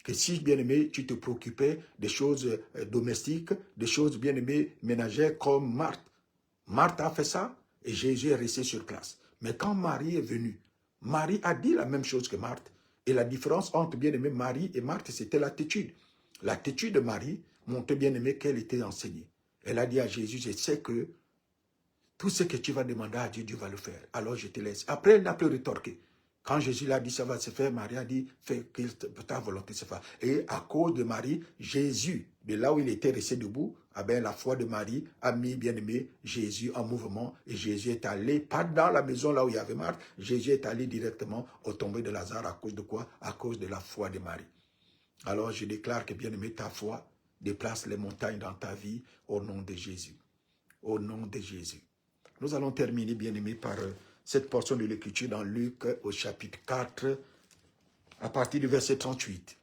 [SPEAKER 1] que si, bien-aimé, tu te préoccupais des choses domestiques, des choses, bien-aimées, ménagères comme Marthe. Marthe a fait ça et Jésus est resté sur place. Mais quand Marie est venue, Marie a dit la même chose que Marthe. Et la différence entre, bien-aimé, Marie et Marthe, c'était l'attitude. L'attitude de Marie montrait, bien-aimé, qu'elle était enseignée. Elle a dit à Jésus, je sais que tout ce que tu vas demander à Dieu, Dieu va le faire. Alors je te laisse. Après, elle n'a plus rétorqué. Quand Jésus l'a dit, ça va se faire, Marie a dit, fais que ta volonté se fasse. Et à cause de Marie, Jésus, de là où il était resté debout, eh bien, la foi de Marie a mis, bien-aimé, Jésus en mouvement. Et Jésus est allé, pas dans la maison là où il y avait Marthe, Jésus est allé directement au tombeau de Lazare. À cause de quoi? À cause de la foi de Marie. Alors je déclare que, bien-aimé, ta foi déplace les montagnes dans ta vie au nom de Jésus. Au nom de Jésus. Nous allons terminer, bien-aimés, par cette portion de l'Écriture dans Luc au chapitre 4, à partir du verset 38.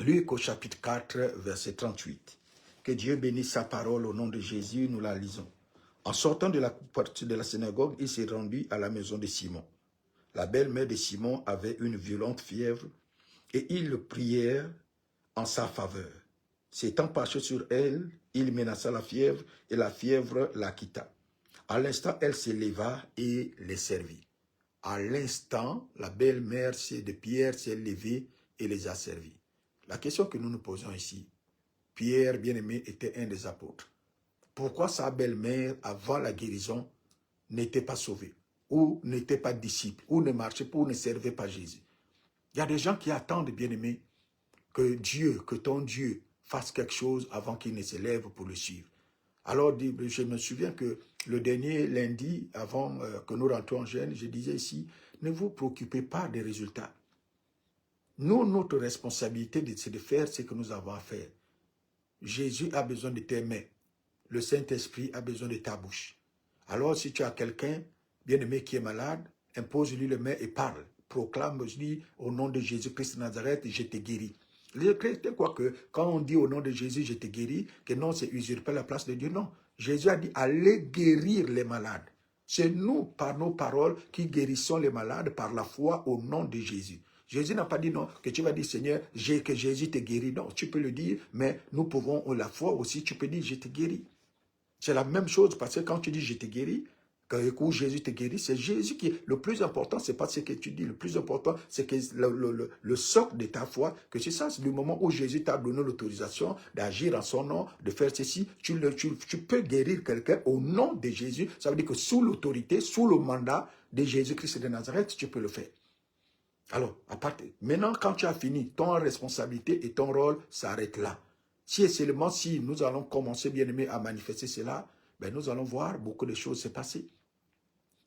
[SPEAKER 1] Luc au chapitre 4, verset 38. Que Dieu bénisse sa parole au nom de Jésus, nous la lisons. En sortant de la synagogue, il s'est rendu à la maison de Simon. La belle-mère de Simon avait une violente fièvre et ils le prièrent en sa faveur. S'étant penché sur elle, il menaça la fièvre et la fièvre la quitta. À l'instant, elle se leva et les servit. À l'instant, la belle-mère de Pierre s'est levée et les a servis. La question que nous nous posons ici, Pierre, bien-aimé, était un des apôtres. Pourquoi sa belle-mère, avant la guérison, n'était pas sauvée, ou n'était pas disciple, ou ne marchait pas, ou ne servait pas Jésus? Il y a des gens qui attendent, bien-aimé, que ton Dieu fasse quelque chose avant qu'il ne se lève pour le suivre. Alors, je me souviens que le dernier lundi, avant que nous rentrions en jeûne, je disais ici, ne vous préoccupez pas des résultats. Nous, notre responsabilité, c'est de faire ce que nous avons à faire. Jésus a besoin de tes mains. Le Saint-Esprit a besoin de ta bouche. Alors, si tu as quelqu'un, bien-aimé, qui est malade, impose-lui les mains et parle. Proclame-lui au nom de Jésus-Christ de Nazareth, je te guéris. Les chrétiens croient que quand on dit au nom de Jésus, je te guéris, que non, c'est usurper la place de Dieu. Non. Jésus a dit, allez guérir les malades. C'est nous, par nos paroles, qui guérissons les malades par la foi au nom de Jésus. Jésus n'a pas dit non, que tu vas dire, Seigneur, que Jésus te guérit. Non, tu peux le dire, mais nous pouvons, la foi aussi, tu peux dire, je te guéris. C'est la même chose, parce que quand tu dis, je te guéris, quand Jésus te guérit, c'est Jésus qui est le plus important, c'est pas ce que tu dis. Le plus important, c'est que le socle de ta foi, que c'est ça, c'est le moment où Jésus t'a donné l'autorisation d'agir en son nom, de faire ceci. Tu peux guérir quelqu'un au nom de Jésus. Ça veut dire que sous l'autorité, sous le mandat de Jésus-Christ de Nazareth, tu peux le faire. Alors, maintenant, quand tu as fini, ton responsabilité et ton rôle s'arrêtent là. Si et seulement si nous allons commencer, bien-aimé, à manifester cela, ben nous allons voir beaucoup de choses se passer.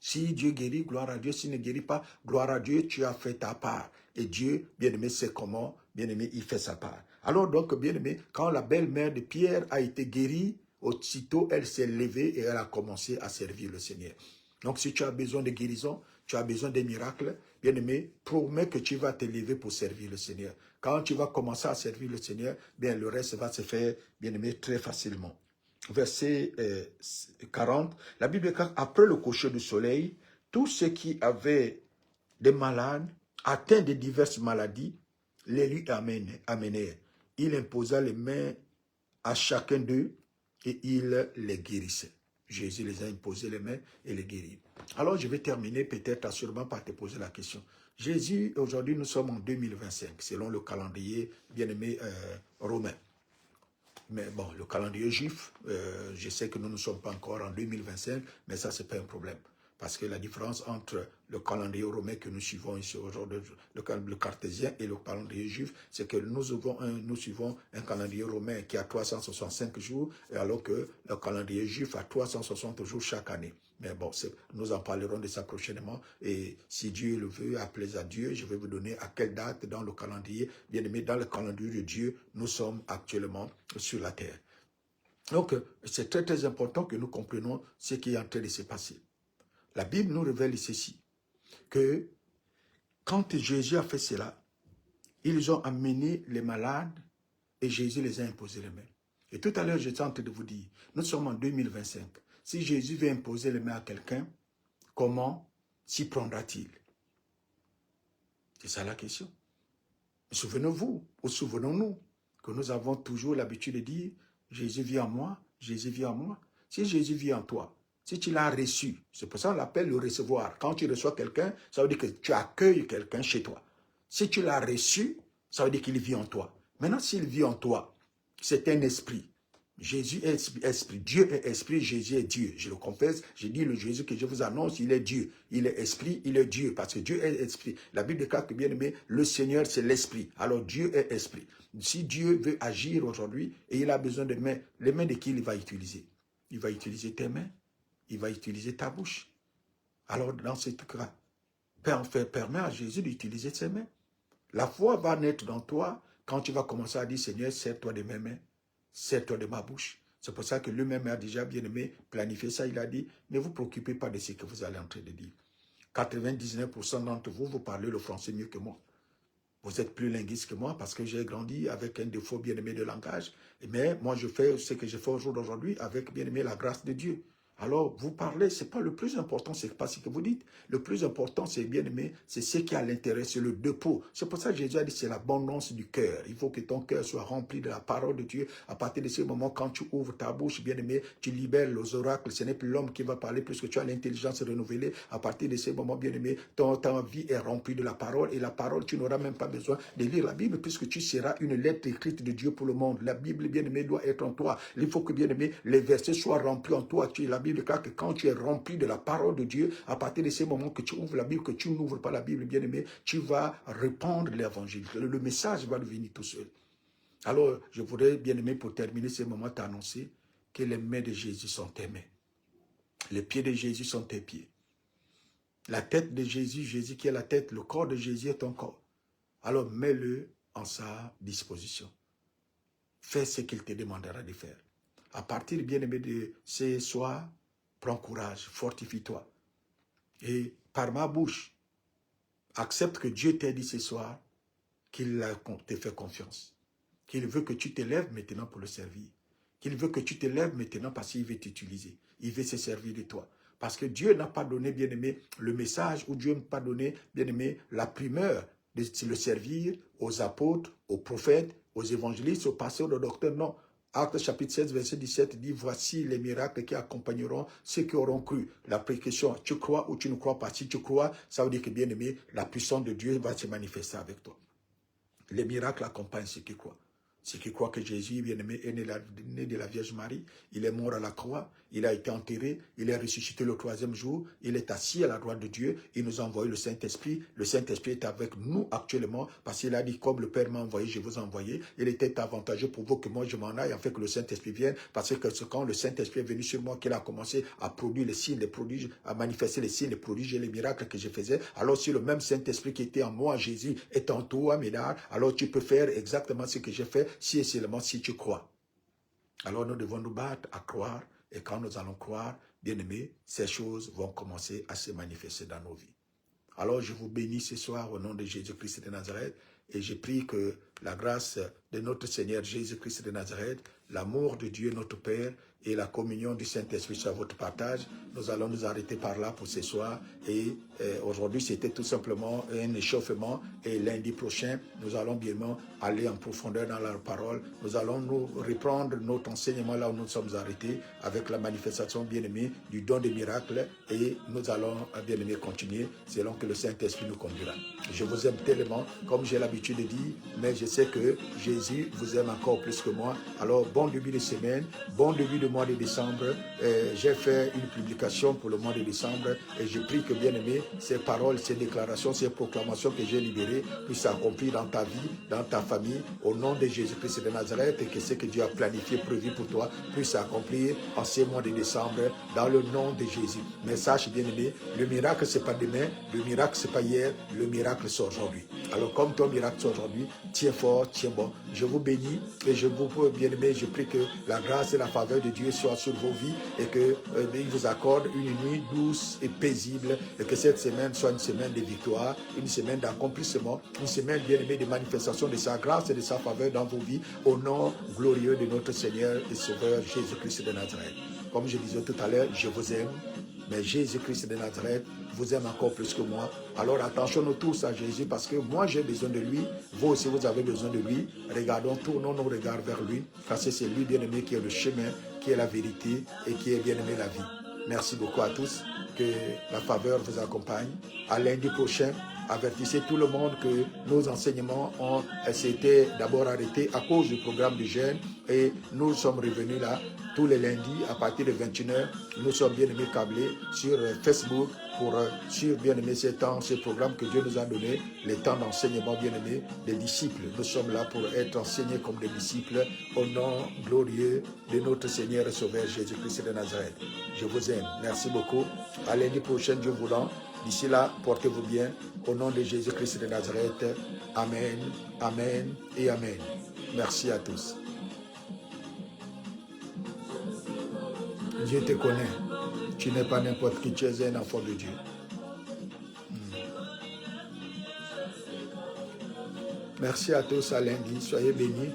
[SPEAKER 1] Si Dieu guérit, gloire à Dieu. S'il ne guérit pas, gloire à Dieu, tu as fait ta part. Et Dieu, bien-aimé, sait comment, bien-aimé, il fait sa part. Alors donc, bien-aimé, quand la belle-mère de Pierre a été guérie, aussitôt elle s'est levée et elle a commencé à servir le Seigneur. Donc, si tu as besoin de guérison, tu as besoin des miracles, bien-aimé, promets que tu vas te lever pour servir le Seigneur. Quand tu vas commencer à servir le Seigneur, bien, le reste va se faire, bien-aimé, très facilement. Verset 40, la Bible dit qu'après le coucher du soleil, tous ceux qui avaient des malades, atteints de diverses maladies, les lui amenèrent. Il imposa les mains à chacun d'eux et il les guérissait. Jésus les a imposé les mains et les guérit. Alors je vais terminer peut-être assurément par te poser la question. Jésus, aujourd'hui nous sommes en 2025, selon le calendrier bien-aimé romain. Mais bon, le calendrier juif, je sais que nous ne sommes pas encore en 2025, mais ça, ce n'est pas un problème. Parce que la différence entre le calendrier romain que nous suivons ici aujourd'hui, le cartésien et le calendrier juif, c'est que nous suivons un calendrier romain qui a 365 jours, alors que le calendrier juif a 360 jours chaque année. Mais bon, nous en parlerons de ça prochainement. Et si Dieu le veut, à plaisir à Dieu, je vais vous donner à quelle date dans le calendrier. Bien aimé, dans le calendrier de Dieu, nous sommes actuellement sur la terre. Donc, c'est très très important que nous comprenions ce qui est en train de se passer. La Bible nous révèle ceci, que quand Jésus a fait cela, ils ont amené les malades et Jésus les a imposé les mains. Et tout à l'heure, j'étais en train de vous dire, nous sommes en 2025. Si Jésus veut imposer les mains à quelqu'un, comment s'y prendra-t-il? C'est ça la question. Souvenez-vous, ou souvenons-nous, que nous avons toujours l'habitude de dire, Jésus vit en moi, Jésus vit en moi. Si Jésus vit en toi, si tu l'as reçu, c'est pour ça qu'on l'appelle le recevoir. Quand tu reçois quelqu'un, ça veut dire que tu accueilles quelqu'un chez toi. Si tu l'as reçu, ça veut dire qu'il vit en toi. Maintenant, s'il vit en toi, c'est un esprit. Jésus est esprit, Dieu est esprit, Jésus est Dieu. Je le confesse, j'ai dit le Jésus que je vous annonce, il est Dieu. Il est esprit, il est Dieu, parce que Dieu est esprit. La Bible déclare que, bien aimé, le Seigneur c'est l'esprit. Alors Dieu est esprit. Si Dieu veut agir aujourd'hui et il a besoin de mains, les mains de qui il va utiliser? Il va utiliser tes mains, il va utiliser ta bouche. Alors dans ce cas, permets à Jésus d'utiliser ses mains. La foi va naître dans toi quand tu vas commencer à dire, Seigneur, sers-toi de mes mains. Sers-toi de ma bouche. C'est pour ça que lui-même a déjà bien aimé planifier ça. Il a dit, ne vous préoccupez pas de ce que vous allez en train de dire. 99% d'entre vous, vous parlez le français mieux que moi. Vous êtes plus linguiste que moi parce que j'ai grandi avec un défaut bien aimé de langage. Mais moi, je fais ce que je fais au jour d'aujourd'hui avec bien aimé la grâce de Dieu. Alors, vous parlez, ce n'est pas le plus important, ce n'est pas ce que vous dites. Le plus important, c'est bien aimé, c'est ce qui est à l'intérieur, c'est le dépôt. C'est pour ça que Jésus a dit, c'est l'abondance du cœur. Il faut que ton cœur soit rempli de la parole de Dieu. À partir de ce moment, quand tu ouvres ta bouche, bien aimé, tu libères les oracles. Ce n'est plus l'homme qui va parler puisque tu as l'intelligence renouvelée. À partir de ce moment, bien aimé, ta vie est remplie de la parole. Et la parole, tu n'auras même pas besoin de lire la Bible puisque tu seras une lettre écrite de Dieu pour le monde. La Bible, bien aimé, doit être en toi. Il faut que, bien aimé, les versets soient remplis en toi. La Bible déclare que quand tu es rempli de la parole de Dieu, à partir de ce moment que tu ouvres la Bible, que tu n'ouvres pas la Bible, bien aimé, tu vas répandre l'évangile. Le message va devenir tout seul. Alors, je voudrais, bien aimé, pour terminer ce moment, t'annoncer que les mains de Jésus sont tes mains. Les pieds de Jésus sont tes pieds. La tête de Jésus, Jésus qui est la tête, le corps de Jésus est ton corps. Alors, mets-le en sa disposition. Fais ce qu'il te demandera de faire. À partir, bien aimé, de ce soir, prends courage, fortifie-toi. Et par ma bouche, accepte que Dieu t'ait dit ce soir qu'il te fait confiance. Qu'il veut que tu te lèves maintenant pour le servir. Qu'il veut que tu te lèves maintenant parce qu'il veut t'utiliser. Il veut se servir de toi. Parce que Dieu n'a pas donné, bien aimé, le message, ou Dieu n'a pas donné, bien aimé, la primeur de le servir aux apôtres, aux prophètes, aux évangélistes, aux pasteurs, aux docteurs. Non. Actes chapitre 16, verset 17 dit, voici les miracles qui accompagneront ceux qui auront cru. La précaution, tu crois ou tu ne crois pas. Si tu crois, ça veut dire que, bien aimé, la puissance de Dieu va se manifester avec toi. Les miracles accompagnent ceux qui croient. Ceux qui croient que Jésus, bien-aimé, est né de la Vierge Marie, il est mort à la croix, il a été enterré, il est ressuscité le 3e jour, il est assis à la droite de Dieu, il nous a envoyé le Saint-Esprit. Le Saint-Esprit est avec nous actuellement, parce qu'il a dit, comme le Père m'a envoyé, je vous ai envoyé. Il était avantageux pour vous que moi je m'en aille, afin que le Saint-Esprit vienne, parce que quand le Saint-Esprit est venu sur moi, qu'il a commencé à produire les signes, les prodiges, à manifester les signes, les prodiges et les miracles que je faisais, alors si le même Saint-Esprit qui était en moi, Jésus, est en toi, Médard, alors tu peux faire exactement ce que j'ai fait, si et seulement si tu crois. Alors nous devons nous battre à croire, et quand nous allons croire, bien-aimés, ces choses vont commencer à se manifester dans nos vies. Alors, je vous bénis ce soir au nom de Jésus-Christ de Nazareth et je prie que la grâce de notre Seigneur Jésus-Christ de Nazareth, l'amour de Dieu notre Père et la communion du Saint-Esprit soit votre partage. Nous allons nous arrêter par là pour ce soir et aujourd'hui c'était tout simplement un échauffement et lundi prochain nous allons bien aller en profondeur dans la parole. Nous allons nous reprendre notre enseignement là où nous sommes arrêtés avec la manifestation bien-aimée du don des miracles et nous allons bien-aimé continuer selon que le Saint-Esprit nous conduira. Je vous aime tellement comme j'ai l'habitude de dire, mais je sais que Jésus vous aime encore plus que moi. Alors bon début de semaine, bon début de mois de décembre. J'ai fait une publication pour le mois de décembre et je prie que bien-aimé, ces paroles, ces déclarations, ces proclamations que j'ai libérées puissent s'accomplir dans ta vie, dans ta famille, au nom de Jésus-Christ de Nazareth et que ce que Dieu a planifié, prévu pour toi puisse s'accomplir en ces mois de décembre dans le nom de Jésus. Mais sache bien-aimé, le miracle c'est pas demain, le miracle c'est pas hier, le miracle c'est aujourd'hui. Alors comme ton miracle c'est aujourd'hui, tiens fort, tiens bon. Je vous bénis et je vous bien-aimé, je prie que la grâce et la faveur de Dieu soient sur vos vies et qu'il vous accorde une nuit douce et paisible et que cette semaine soit une semaine de victoire, une semaine d'accomplissement, une semaine bien-aimée de manifestation de sa grâce et de sa faveur dans vos vies au nom glorieux de notre Seigneur et Sauveur Jésus-Christ de Nazareth. Comme je disais tout à l'heure, je vous aime, mais Jésus-Christ de Nazareth vous aime encore plus que moi. Alors attention-nous tous à Jésus parce que moi j'ai besoin de lui, vous aussi vous avez besoin de lui. Regardons, tournons nos regards vers lui parce que c'est lui bien-aimé qui est le chemin, qui est la vérité et qui est bien-aimé la vie. Merci beaucoup à tous, que la faveur vous accompagne. À lundi prochain, avertissez tout le monde que nos enseignements ont été d'abord arrêtés à cause du programme de jeûne et nous sommes revenus là tous les lundis à partir de 21h. Nous sommes bien aimés câblés sur Facebook pour suivre bien aimé ces temps, ces programmes que Dieu nous a donnés, les temps d'enseignement bien aimé des disciples. Nous sommes là pour être enseignés comme des disciples au nom glorieux de notre Seigneur et Sauveur Jésus-Christ de Nazareth. Je vous aime. Merci beaucoup. À lundi prochain, Dieu voulant. D'ici là, portez-vous bien. Au nom de Jésus-Christ de Nazareth. Amen, amen et amen. Merci à tous. Dieu te connaît. Tu n'es pas n'importe qui, tu es un enfant de Dieu. Merci à tous, à lundi. Soyez bénis.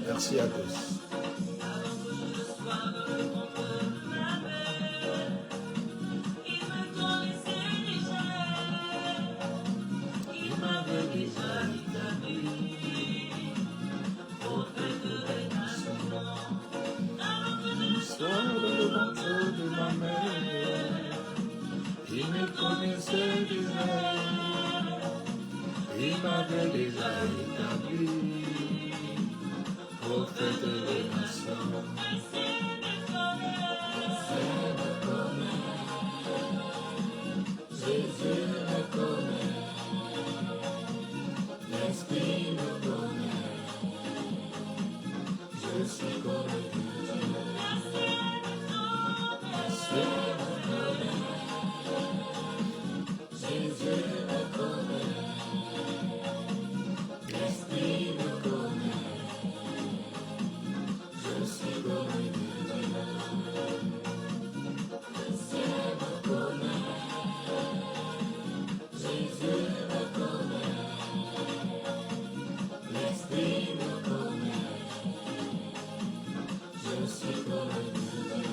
[SPEAKER 1] Merci à tous. Il m'avait déjà établi, prophète des nations. Jésus me connaît, l'Esprit me connaît, je suis connu de Dieu. L'Esprit me connaît, Jésus me connaît. L'Esprit me connaît, je suis connu de Dieu. L'Esprit me connaît, Jésus me connaît. L'Esprit me connaît, je suis connu de Dieu.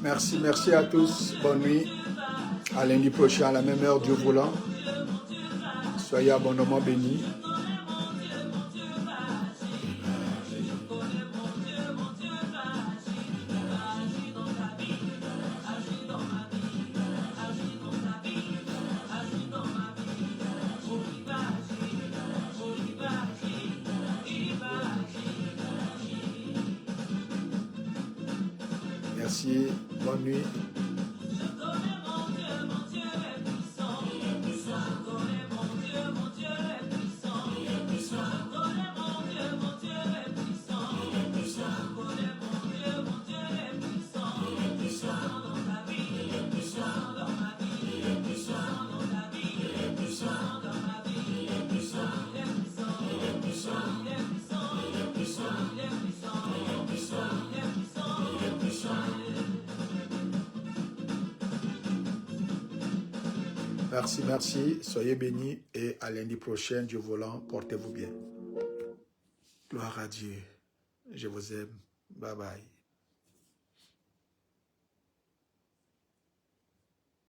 [SPEAKER 1] Merci, merci à tous. Bonne nuit. À lundi prochain, à la même heure, Dieu voulant. Soyez abondamment bénis. Merci, bonne nuit. Merci, merci. Soyez bénis et à lundi prochain, Dieu voulant, portez-vous bien. Gloire à Dieu. Je vous aime. Bye bye.